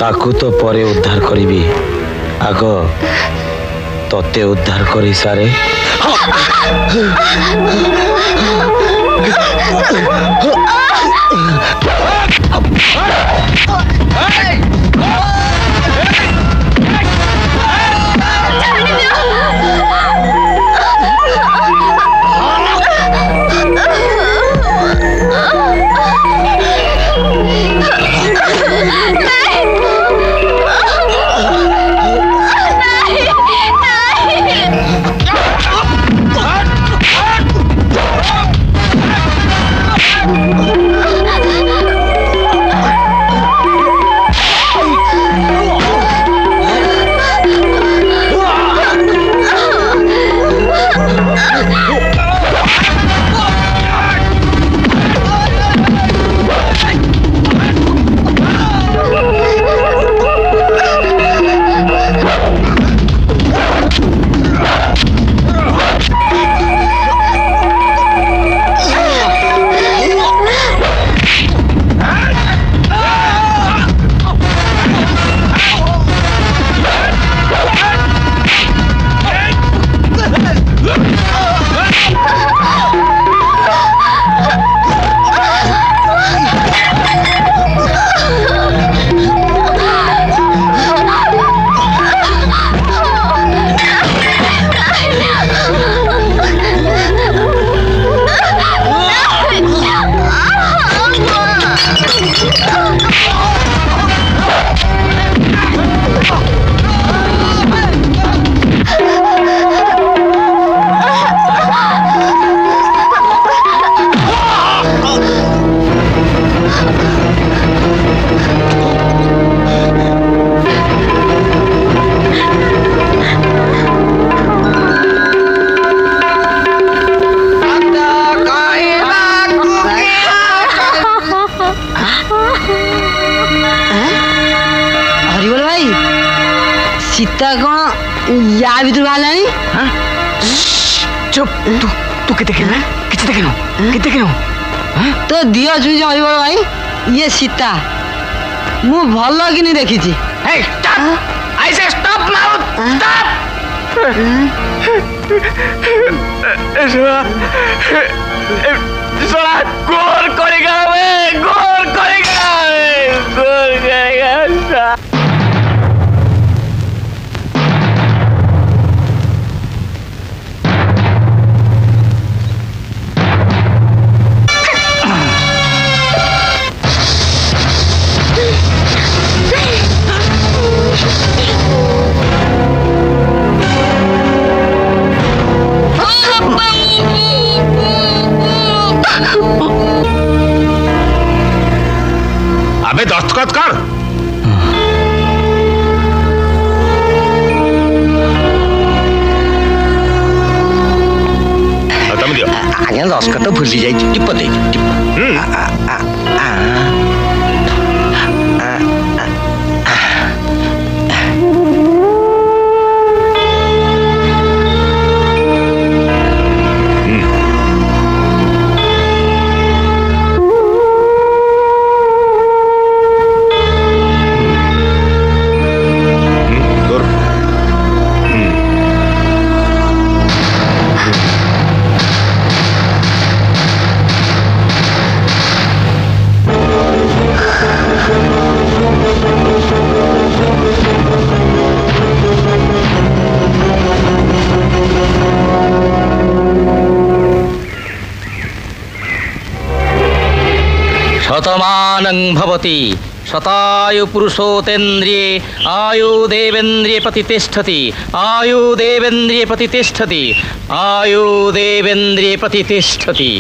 ताकू तो परे उद्धार करी आग तते उद्धार करी सारे। सीता कौन या भीतर बाहर चुप तू कितने किलो कितने किलो कितने किलो तो दियो छुई हरिबल भाई ये सीता मु भल कि नहीं देखी थी। Hey, stop! I say stop now! Stop! साला गोर करेगा वे गोर करेगा अबे दस्तखत कर। तुम दियो आज्ञा दस्तखत तो भूली जाई टिप दे वर्तमानं भवति शतायु पुरुषोतेन्द्रिये आयु देवेन्द्रिये प्रतिष्ठति आयु देवेन्द्रिये प्रतिष्ठति आयु देवेन्द्रिये प्रतिष्ठति।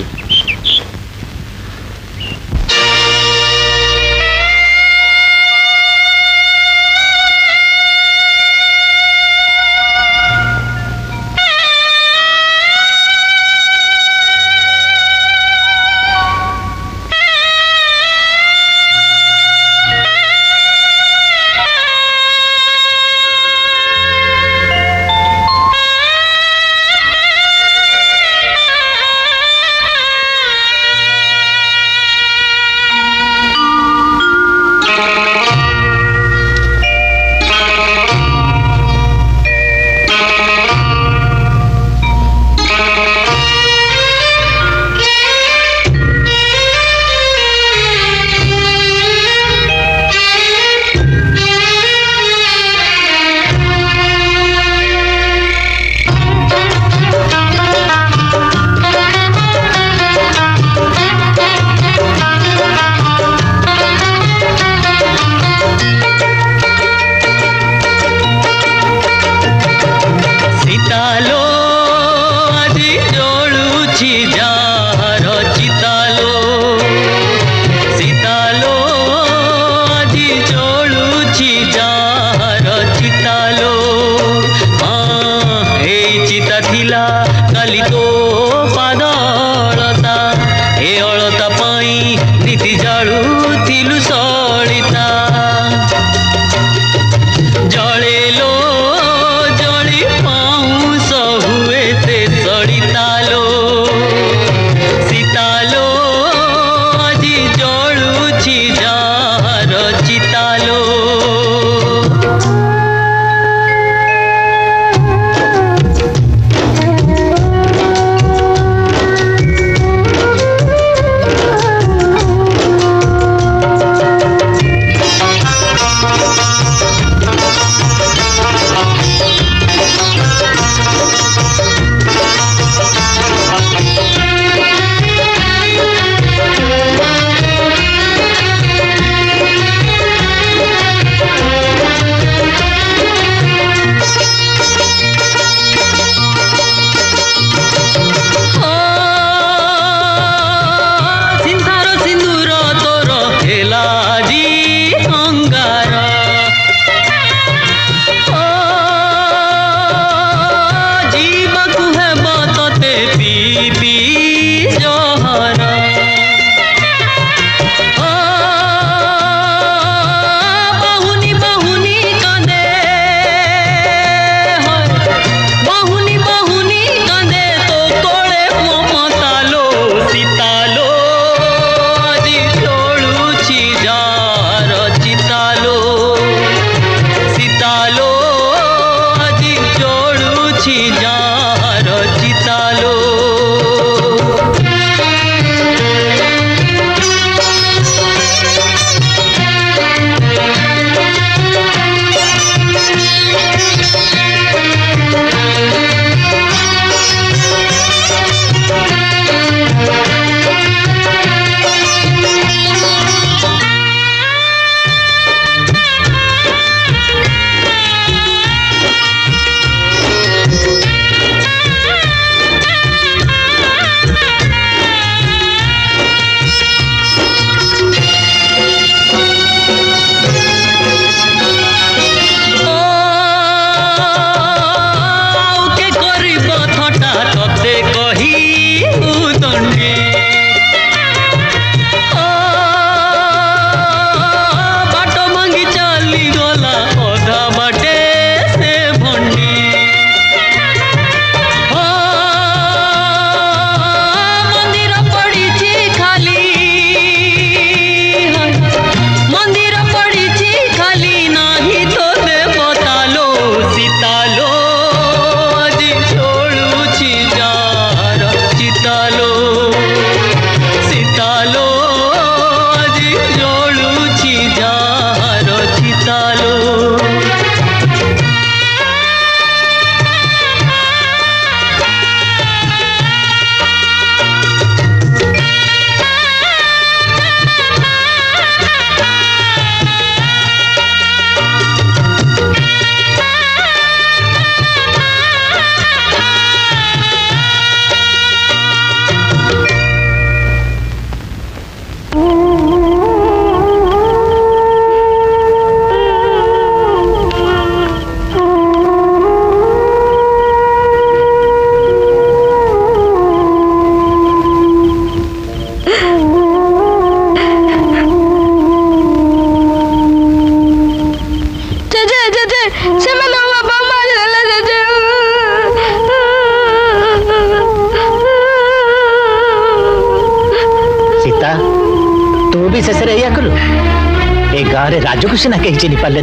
गाँव रे राजू को सीना कहीं चिन्ह पारे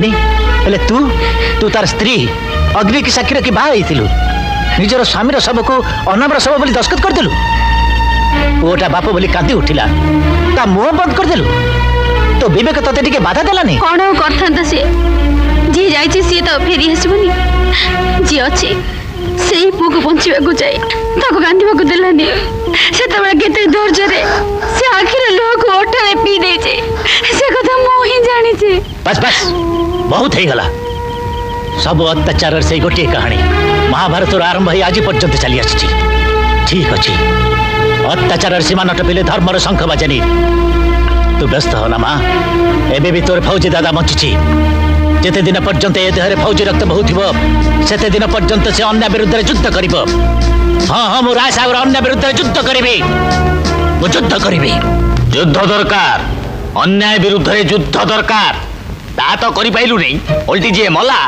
हेले तू तार स्त्री अग्नि की साक्षी रखी बाहा निजर स्वामी शव को अनामर शव बोली दस्खत करदेलु पुओटा बाप बोली कांदी उठिला ता मुह बंद करदेलु तो विवेक तते टिके बाधा देलानी कौन करथांता से जी जाइछि सी तो फेरी हसबनी जी अछि सेही पुओ को बंचिबा को जाय ताको गांधीबा को देलानी से तबे केते धैर्य रे से आखिर लोग को ओठारे पी दे छे से कथा मो ही जानि छे बस बस बहुत हे गला सब अत्याचार से गोटे कहानी महाभारत आरंभ ही आज पर्यंत चली आसी ठीक अच्छे अत्याचार सीमा न टपिले धर्मर शंख बाजेनी तू व्यस्त हो ना माँ एबे भी तोर फौजी दादा बंची जेते दिन पर्यंत ए देहरे फौजी रक्त बहुथिबो सेते दिन पर्यंत से अन्याय विरुद्ध युद्ध करिबो हाँ हाँ मु राय साहब अन्याय विरुद्ध युद्ध करिबी मु युद्ध करिबी युद्ध दरकार अन्याय विरुद्ध युद्ध दरकार ता तो करि पाइलु नहीं उल्टी जे मला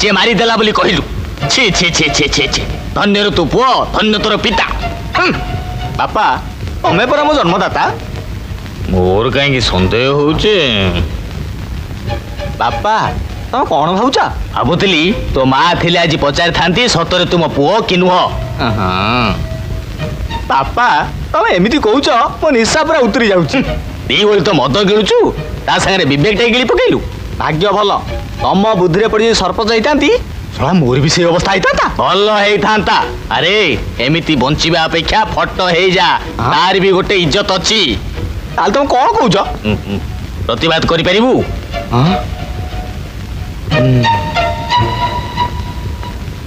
जे मारी देला बोली कहिलु छी छी छी छी छी छी धन्य रे तू पुओ धन्य तोर पिता बापा तमे पर मो जन्मदाता मोर कहीं संदेह होचे बापा तुम कौन भावुचा भावुली तो माँ थिले आज पचारि थांती सतरे तुम पुओ कि नुह बापा तुम एमती कहूच मो निशा पूरा उतरी जाऊँ दी बोली तो मद गिलुचु ता संगे विवेक गिली पकेलु भाग्य भल तम बुद्धि पड़ी सरपंच होता मोर भी से अवस्था होता भल होता अरे एमती बंचा अपेक्षा फट हो जा तार भी गोटे इज्जत अच्छी ताल तुम कौन कौच प्रतिवाद करू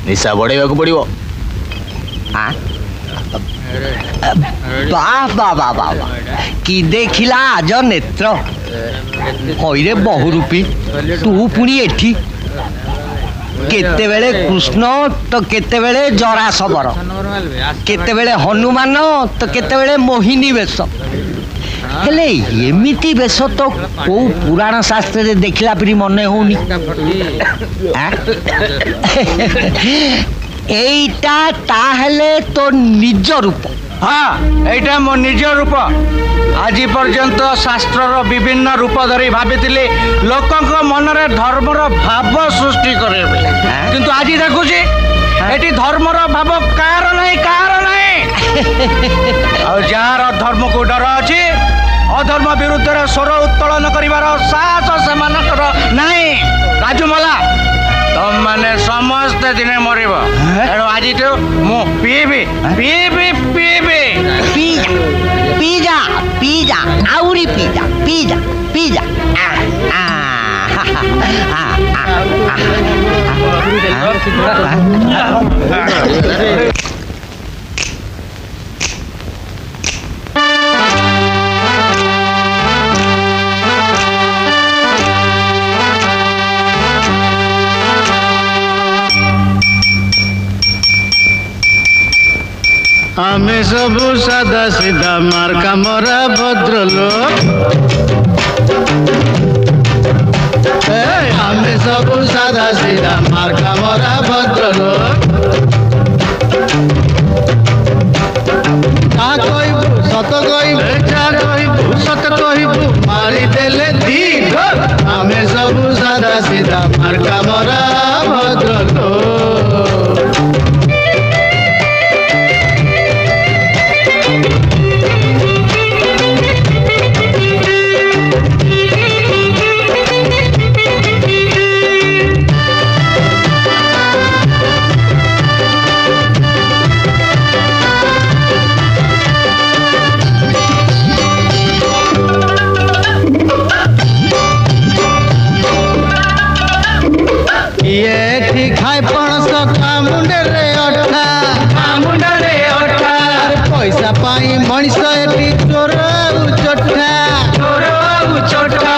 निशा बढ़ेगा पड़ो कि देखिला आज नेत्र कईरे बहुरूपी तू पुणी एठी केतेबेले कृष्ण तो केतेबेले जरा सबर केतेबेले हनुमान तो केतेबेले मोहिनी वेश हेले एमिति वेश तो को पुराण शास्त्र रे देखला परी मने होनी एइटा ताहले तो निज रूप हाँ एटा मो निज रूप आज पर्यंत शास्त्रर विभिन्न रूप धरी भाविथिले लोकक मनरे धर्मर भाव सृष्टि करेबे किंतु आज देखुची एटी धर्मर भाव कार नहीं और जार धर्म को डर अछि अधर्म विरुद्ध रे स्वर उत्तोलन करिवार साहस सेमानकर नहीं राजूमला तुम माने समस्त दिने मरिब एणु आज तो मु पीबी पीबी पीबी पीजा पीजा आउरी पीजा पीजा पीजा आमे सबु सादा सीधा मार्का मरा भद्रलोक आमे सबु सादा सीधा मार्का मरा भद्रलोक सत कहबू सत कहबू मारी देले दीघ आमे सबु सादा सीधा मार्का मरा भद्रलोक खाए पणस मुंडे अठा पैसा पाई मनीष एटी चोर चोटा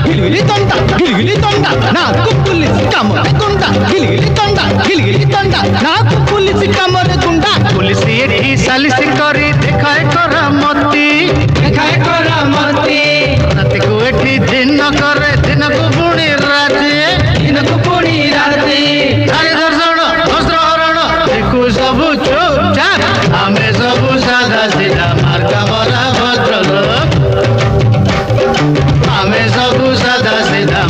गिलगिली तंडा ना पुलिस काम गुंडा गिलगिली तंडा ना पुलिस काम गुंडा पुलिस एटी सालिस करी देखाए करामती रात को एटी दिन करे दिन को पुणी राते नारी दर्शन वस्त्र हरण देखु सबु चुपचाप आमे सबु सादा सीधा मार्का मरा भद्रलोक आमे सबु सादा सीधा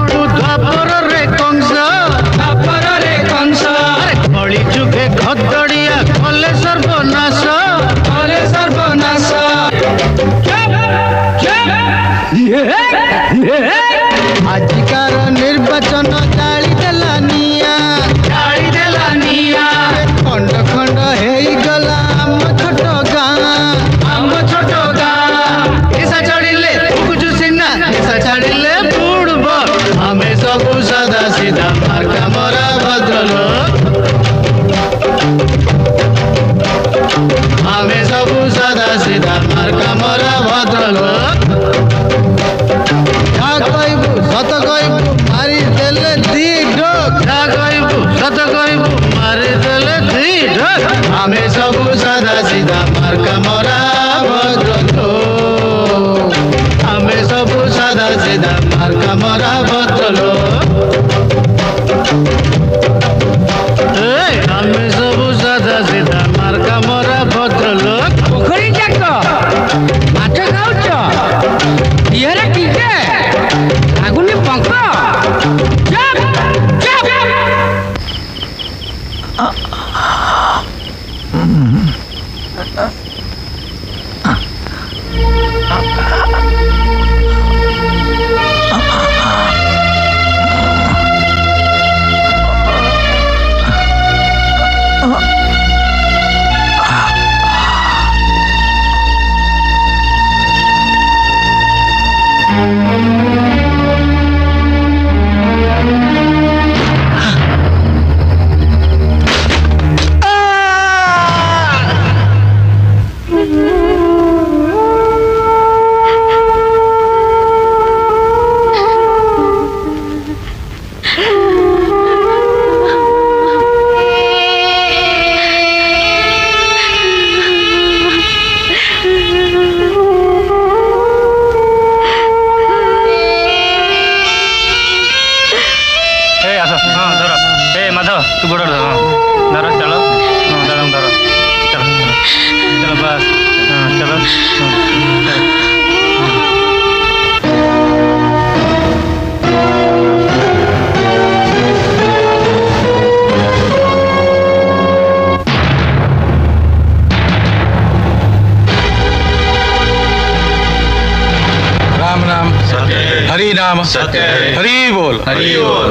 ତୁ ଦ୍ୱାପରରେ କଂସ କଳି ଯୁଗେ ଖଦଡ଼ିଆ କଲେ ସର୍ବନାଶ ଆଜିକାର ନିର୍ବାଚନ ଜାଳି ଦେଲା ନିଆଁ ଖଣ୍ଡ ଖଣ୍ଡ ହେଇଗଲା ଆମ ଛୋଟ ଗାଁ ନିଶା ଚଢ଼ିଲେ ବୁଝୁ ସିନା ନିଶା ଛାଡ଼ିଲେ ବୁଡ଼ବ ଆମେ ସବୁ ସାଦା ସିଧା ମାର୍କା ମରା ଭଦ୍ରଲୋକ ଆମେ ସବୁ ସାଦା ସିଧା ମାର୍କା ମରା ଭଦ୍ରଲୋକ କହିବୁ ସତ କହିବୁ ମାରିଦେଲେ ଦି ଢୋକ କହିବୁ ସତ କହିବୁ ମାରିଦେଲେ ଦି ଢୋକ ଆମେ ସବୁ ସାଦା ସିଧା ମାର୍କା ମରା ଭଦ୍ରଲୋକ ଆମେ ସବୁ ସାଦା ସିଧା ମାର୍କା ମରା ଭଦ୍ରଲୋକ ଆମେ ସବୁ ସାଦା ସିଧା ମାର୍କା ମରା ଭଦ୍ରଲୋକ ପୋଖରୀ ଯାକ ମାଛ ଖାଉଛ ଇଏରେ ଟିକେ ଆଗୁନି ପଙ୍କ हरि नाम सत्य हरि बोल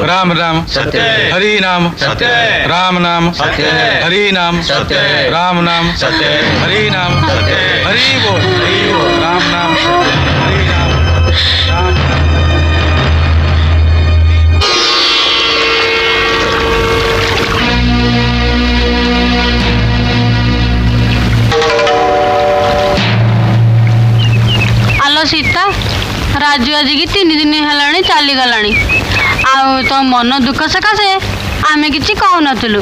राम नाम सत्य हरि नाम सत्य राम नाम सत्य हरि नाम सत्य राम नाम सत्य हरि नाम सत्य हरि बोल राम नाम सत्य हरि नाम आलो सीता राजू आज की 3 दिन है चली गला तो मन दुख सकाशे आम कि कहूनु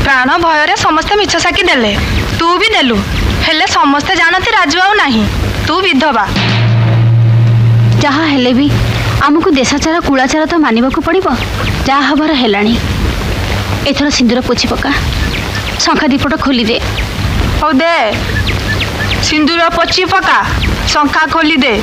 प्राण भय समस्ते मिछ साकी देले तू भी देलु हेले समस्ते जानती राजू आउ नहीं तू विधवा जहाँ हेले भी आमको देशाचार कुलाचार तो मानिबाकू पड़िबो जहाँ हबार हेलाणी एथर सिंदूर पोछि पका शंखा दीपट खोली दे हौ दे सिंदूर पोछि पका शंखा खोली दे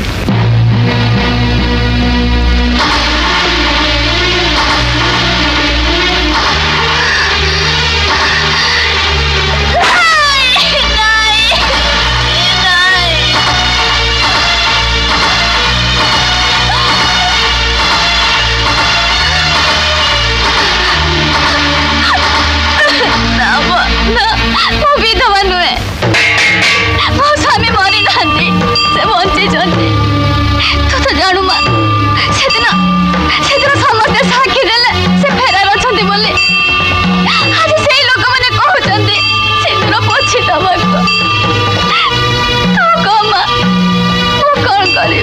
विधवा नुहे मो स्वामी मरी ना से बंची तू तो जानू मा से समस्ते साक्षी देले से फेरार अच्छा बोली आज से लोक मैंने कहते सिंदूर पोछि दबाक तू कह मा मु कौन करी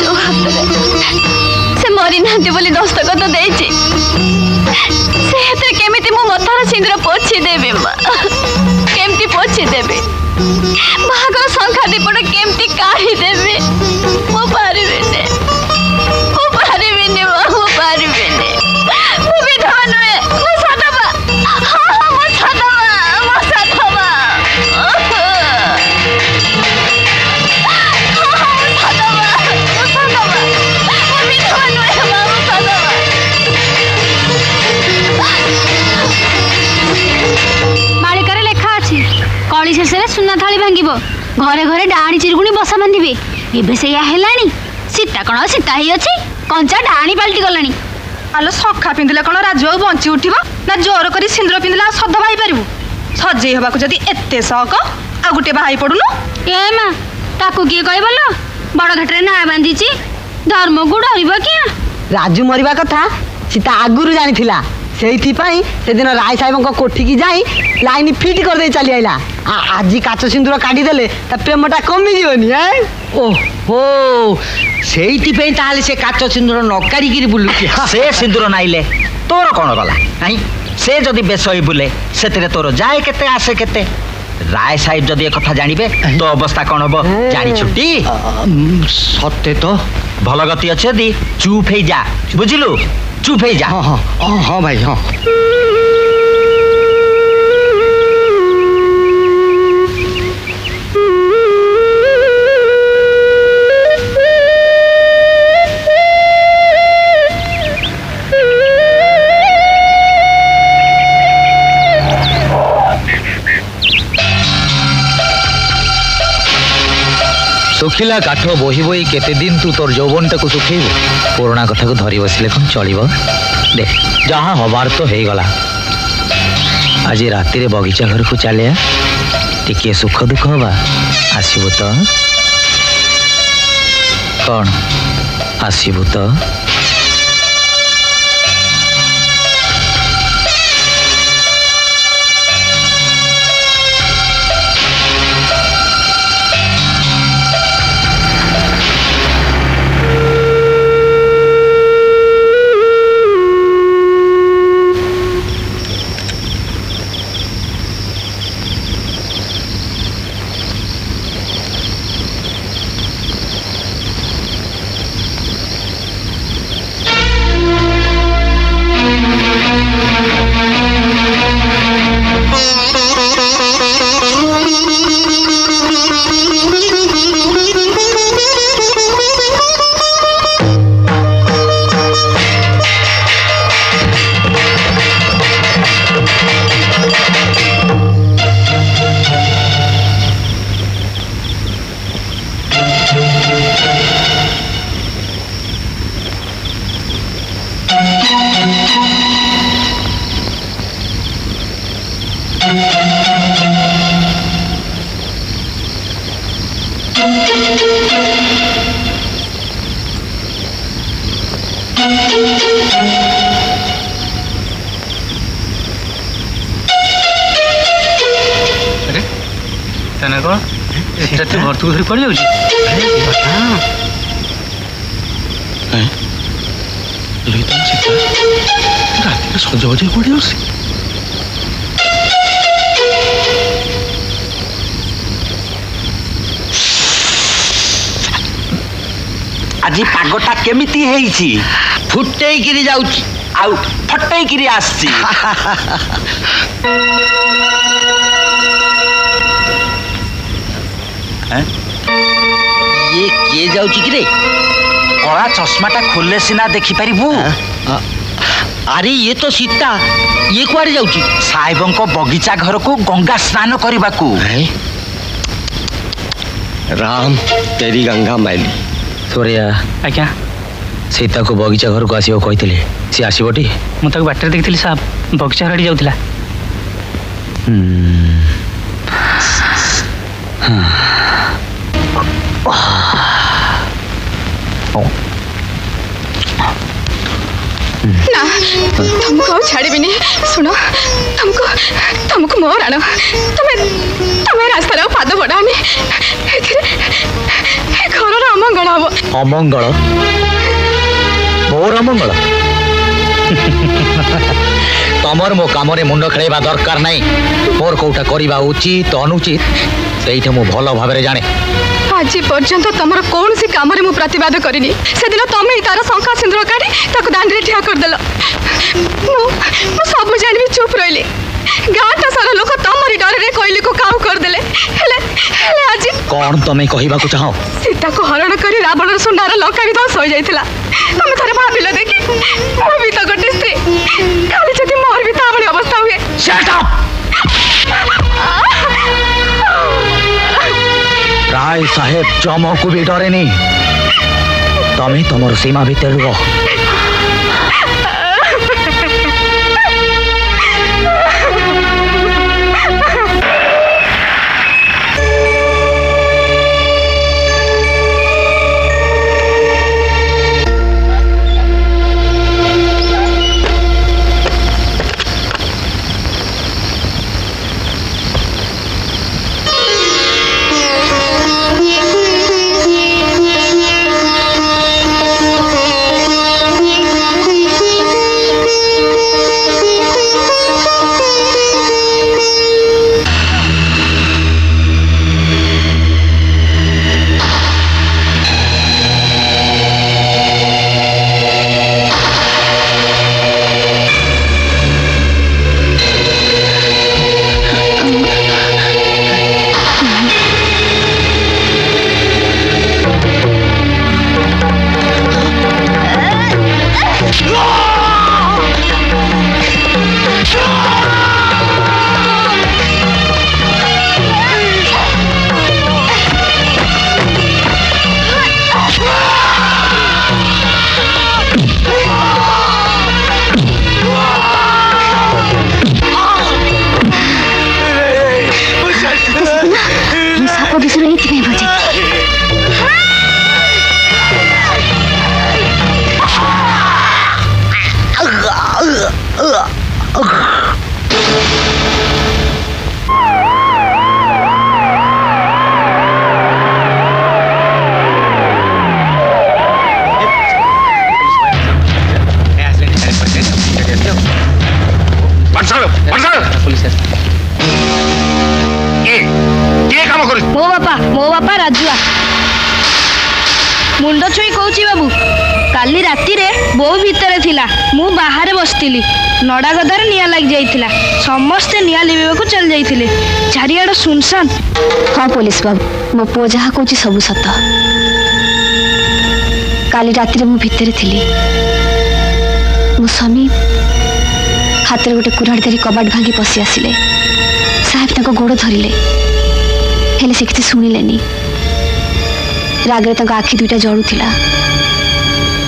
जो हाथ से मरी ना बोली दस्तखत देछि से हेते केमिति मो मथार सिंदूर पोछि देबे मा केमिति पोछि देबे बागर संख्या दीपट केमिति काढ़ी देबे मो पारिबेने मो पारिबेने मो पारिबेने मो विधवा नुहे मो सदबा हां मो सदबा ଆସିବ ଘରେ ଘରେ ଡାହାଣୀ ଚିରୁଗୁଣି ବସା ବାନ୍ଧିବେ। ଏବେ ସେଇଆ ହେଲାଣି। ସୀତା କଣ ସୀତା ହେଇ ଅଛି, କଞ୍ଚା ଡାହାଣୀ ପାଲଟି ଗଲାଣି। ଆଲୋ ସଖା ପିନ୍ଧିଲେ କଣ ରାଜୁ ଆଉ ବଞ୍ଚି ଉଠିବ ନା ଜୋର କରି ସିନ୍ଦୁର ପିନ୍ଧିଲେ ଆଉ ସଧ ଭାଇ ପାରିବୁ? ସଜେଇ ହବାକୁ ଯଦି ଏତେ ସକ ଆଉ ଗୋଟେ ବାହାଇ ପଡୁନୁ। ଏ ମା ତାକୁ କିଏ କହିବଲ? ବଡ ଘାଟରେ ନାଁ ବାନ୍ଧିଛି, ଧର୍ମକୁ ଡରିବ କିଏ? ରାଜୁ ମରିବା କଥା ସୀତା ଆଗରୁ ଜାଣିଥିଲା, ସେଇଥିପାଇଁ ସେଦିନ ରାୟ ସାହେବଙ୍କ କୋଠିକି ଯାଇ ଲାଇନ ଫିଟ୍ କରିଦେଇ ଚାଲି ଆଇଲା। ଆଜି କାଚ ସିନ୍ଦୁର କାଢିଦେଲେ ତା ପ୍ରେମଟା କମିଯିବନି। ଓହୋ, ସେଇଥିପାଇଁ ତାହେଲେ ସେ କାଚ ସିନ୍ଦୁର ନ କାଢିକିରି ବୁଲୁଛି। ସେ ସିନ୍ଦୁର ନାଇଲେ ତୋର କଣ ଗଲା? ନାଇଁ ସେ ଯଦି ବେଶ ହୋଇ ବୁଲେ ସେଥିରେ ତୋର ଯାଏ କେତେ ଆସେ କେତେ? ରାୟ ସାହେବ ଯଦି ଏ କଥା ଜାଣିବେ ତୋ ଅବସ୍ଥା କଣ ହବ ଜାଣିଛୁଟି? ସତେ ତ ଭଲ ଗତି ଅଛି ଯଦି ଚୁପ୍ ହେଇଯା, ବୁଝିଲୁ? ଚୁପ୍ ହେଇଯା। ହଁ ଭାଇ ହଁ। ଶୁଖିଲା କାଠ ବୋହି ବୋହି କେତେ ଦିନ ତୁ ତୋର ଯୌବନଟାକୁ ଶୁଖେଇବୁ? ପୁରୁଣା କଥାକୁ ଧରି ବସିଲେ କଣ ଚଳିବ? ଦେଖ ଯାହା ହବାର ତ ହେଇଗଲା। ଆଜି ରାତିରେ ବଗିଚା ଘରକୁ ଚାଲିଆ, ଟିକେ ସୁଖ ଦୁଃଖ ହବା। ଆସିବୁ ତ? କଣ ଆସିବୁ ତ? ଘରକୁ ଧରି ପଡି ଯାଉଛି। ରାତିରେ ସଜବାଜ ପଡି ଯାଉଛି। ଆଜି ପାଗଟା କେମିତି ହେଇଛି? ଫୁଟେଇକିରି ଯାଉଛି ଆଉ ଫଟେଇକିରି ଆସିଛି। ଇଏ କିଏ ଯାଉଛି କିରେ? କଳା ଚଷମାଟା ଖୋଲେ ସିନା ଦେଖିପାରିବୁ। ଆରେ ଇଏ ତ ସୀତା, ଇଏ କୁଆଡେ ଯାଉଛି? ସାହେବଙ୍କ ବଗିଚା ଘରକୁ ଗଙ୍ଗା ସ୍ନାନ କରିବାକୁ। ରାମ ତେରି ଗଙ୍ଗା ମାଇଲି। ସୋରିଆ ଆଜ୍ଞା, ସୀତାକୁ ବଗିଚା ଘରକୁ ଆସିବାକୁ କହିଥିଲେ, ସେ ଆସିବଟି? ମୁଁ ତାକୁ ବାଟରେ ଦେଖିଥିଲି ସାହେବ, ବଗିଚା ଘର ଆଡେ ଯାଉଥିଲା। ना तुमको ଆଉ ଛାଡ଼ିବିନି। ଶୁଣ, ତମକୁ ମୋର ଆଣ। ତମେ ରାସ୍ତାରେ ଆଉ ପାଦ ବଢ଼ାଅନି। ଘରର ଅମଙ୍ଗଳ ହବ। ଅମଙ୍ଗଳ? ମୋର ଅମଙ୍ଗଳ? ତମର ମୋ କାମରେ ମୁଣ୍ଡ ଖେଳେଇବା ଦରକାର ନାହିଁ। ମୋର କୋଉଟା କରିବା ଉଚିତ ଅନୁଚିତ ସେଇଟା ମୁଁ ଭଲ ଭାବରେ ଜାଣେ। ଆଜି ପର୍ଯ୍ୟନ୍ତ ତମର କୌଣସି କାମରେ ମୁଁ ପ୍ରତିବାଦ କରିନି। ସେଦିନ ତମେ ତାର ଶଙ୍ଖା ସିନ୍ଦୁର କାଢି ତାକୁ ଦାଣ୍ଡରେ ଠିଆ କରିଦେଲ। ମୁଁ ସବୁ ଜାଣିବି ଚୁପ୍ ରହିଲି। ଗାଁଟା ସାରା ଲୋକ ତମରି ଡରରେ କହିଲିକୁ କାଉ କରିଦେଲେ। ହେଲେ ଆଜି କଣ ତମେ କହିବାକୁ ଚାହଁ? ସୀତାକୁ ହରଣ କରି ରାବଣର ସୁନାର ଲଙ୍କା ବି ଧ୍ୱଂସ ହୋଇଯାଇଥିଲା। ତମେ ଥରେ ଭାବିଲ ଦେଖି, ମୁଁ ବି ତ ଗୋଟେ ସ୍ତ୍ରୀ। କାଲି ଯଦି ମୋର ବି ତା ଭଳି ଅବସ୍ଥା ହୁଏ। राय साहेब जम को भी डरे नहीं। तमें तुम सीमा भीतर रुह। मो बापा राजुआ मुंड छुई कहूची बाबू काली राति रे बो भितर थिला मु बाहर बसतिली नडा गदार निया लग जाइथिला समस्ते निया लिबेको चल जाइथिले चारियाड सुनसान। हाँ पुलिस बाबू मो पो जहा कहूची सब सत। काली राति रे मु भितर थिली मो स्वामी हाथ गोटे कुराड़ धरी कबाट भांगी पशि आसिले साहेब तक गोड़ धरिले हेले से किसी शुणिलेनी रागरे तक आखि दुईटा जलुला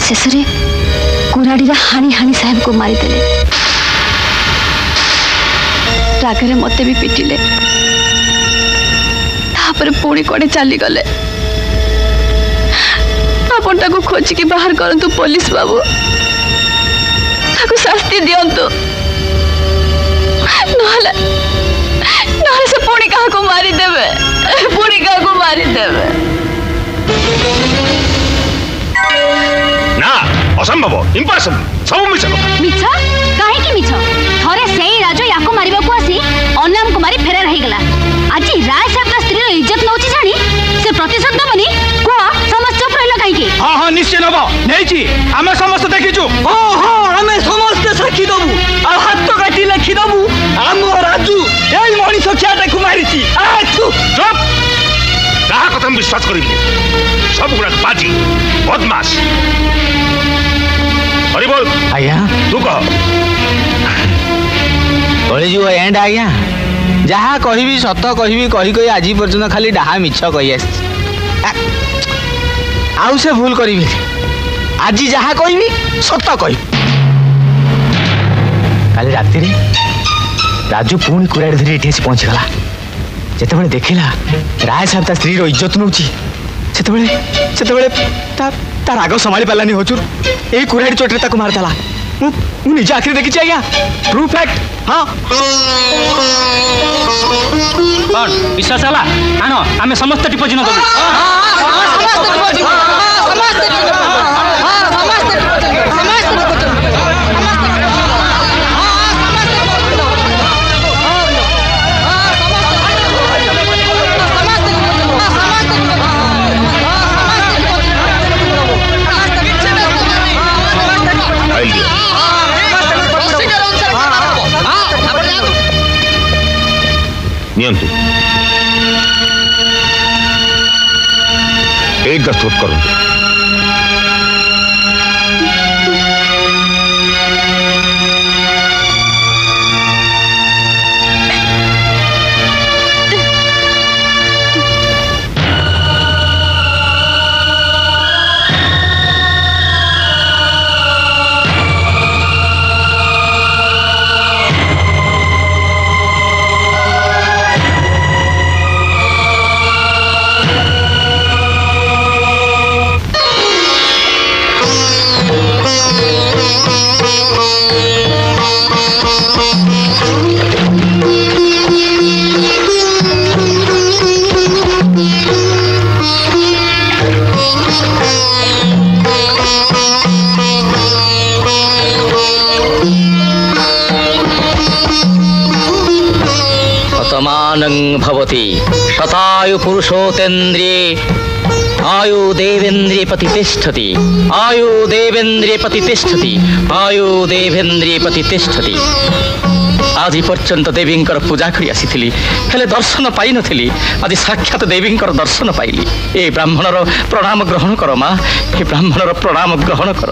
शेष कुराड़ी हाणी हाणी साहेब को मारिदेले रागरे मते भी पिटिले तापर पुणी कड़े चली गले। आपण ताको खोजिकी बाहर करंतु पुलिस बाबू ताको शास्ति दियंतु नहले नहले से पुणी कहा को मारी देवे पुणी कहा को मारी देवे ना असंभव इम्पॉसिबल सब मिछ मिछ काहे की मिछ थरे सेई राजो याको मारिबा को आसी अनाम को मारी फेरा रही गला आज राय साहब का स्त्री रो इज्जत नउची जानी से प्रतिशोध दबनी को समस्त चुप रहला काहे की। हां हां निश्चय नबो नेची हमें समस्त देखिचु। हां हां हमें समस्त साक्षी दबु आ हाथ तो काटी लिखि दबु हम राजू एई मणि सखियाटा को मारिची आ तू चुप कहा कथम विश्वास करिबी सब गुड़ा बाजी बदमाश अरे बोल आज्ञा तू कह बोली जो एंड आज्ञा जहाँ कहबी सत कहबी कही कही आज पर्यंत खाली डाहा मिछ कही आउ से भूल करी आज जहाँ कहबी सत कही। काली राति रे राजू पुणी कुराड़ी धरी एठी आसी पहुंचीगला जेतेबेले देखिला राय साहब ता स्त्री रो इज्जत नउची सेतेबेले ता राग संभाली पालानी हजूर एई कुराड़ी चोटरे ताको मारताला मु निज आखिर देखिछि आज्ञा ट्रू फैक्ट। हाँ कौन विश्वास हला आनो आमे समस्त टिपोजिन दबु नियंतु एक दस्तखत करूँ शतमानं भवति शतायु पुरुषोतेन्द्रिये आयु देवेन्द्रिये प्रतिष्ठति आयु देवेन्द्रिये प्रतिष्ठति आयु देवेन्द्रिये प्रतिष्ठति। आज पर्यंत देवींकर पूजा करी आसी हेले दर्शन पाई नथिली आज साक्षात देवींकर दर्शन पाइली। ए ब्राह्मणर प्रणाम ग्रहण कर माँ ए ब्राह्मणर प्रणाम ग्रहण कर।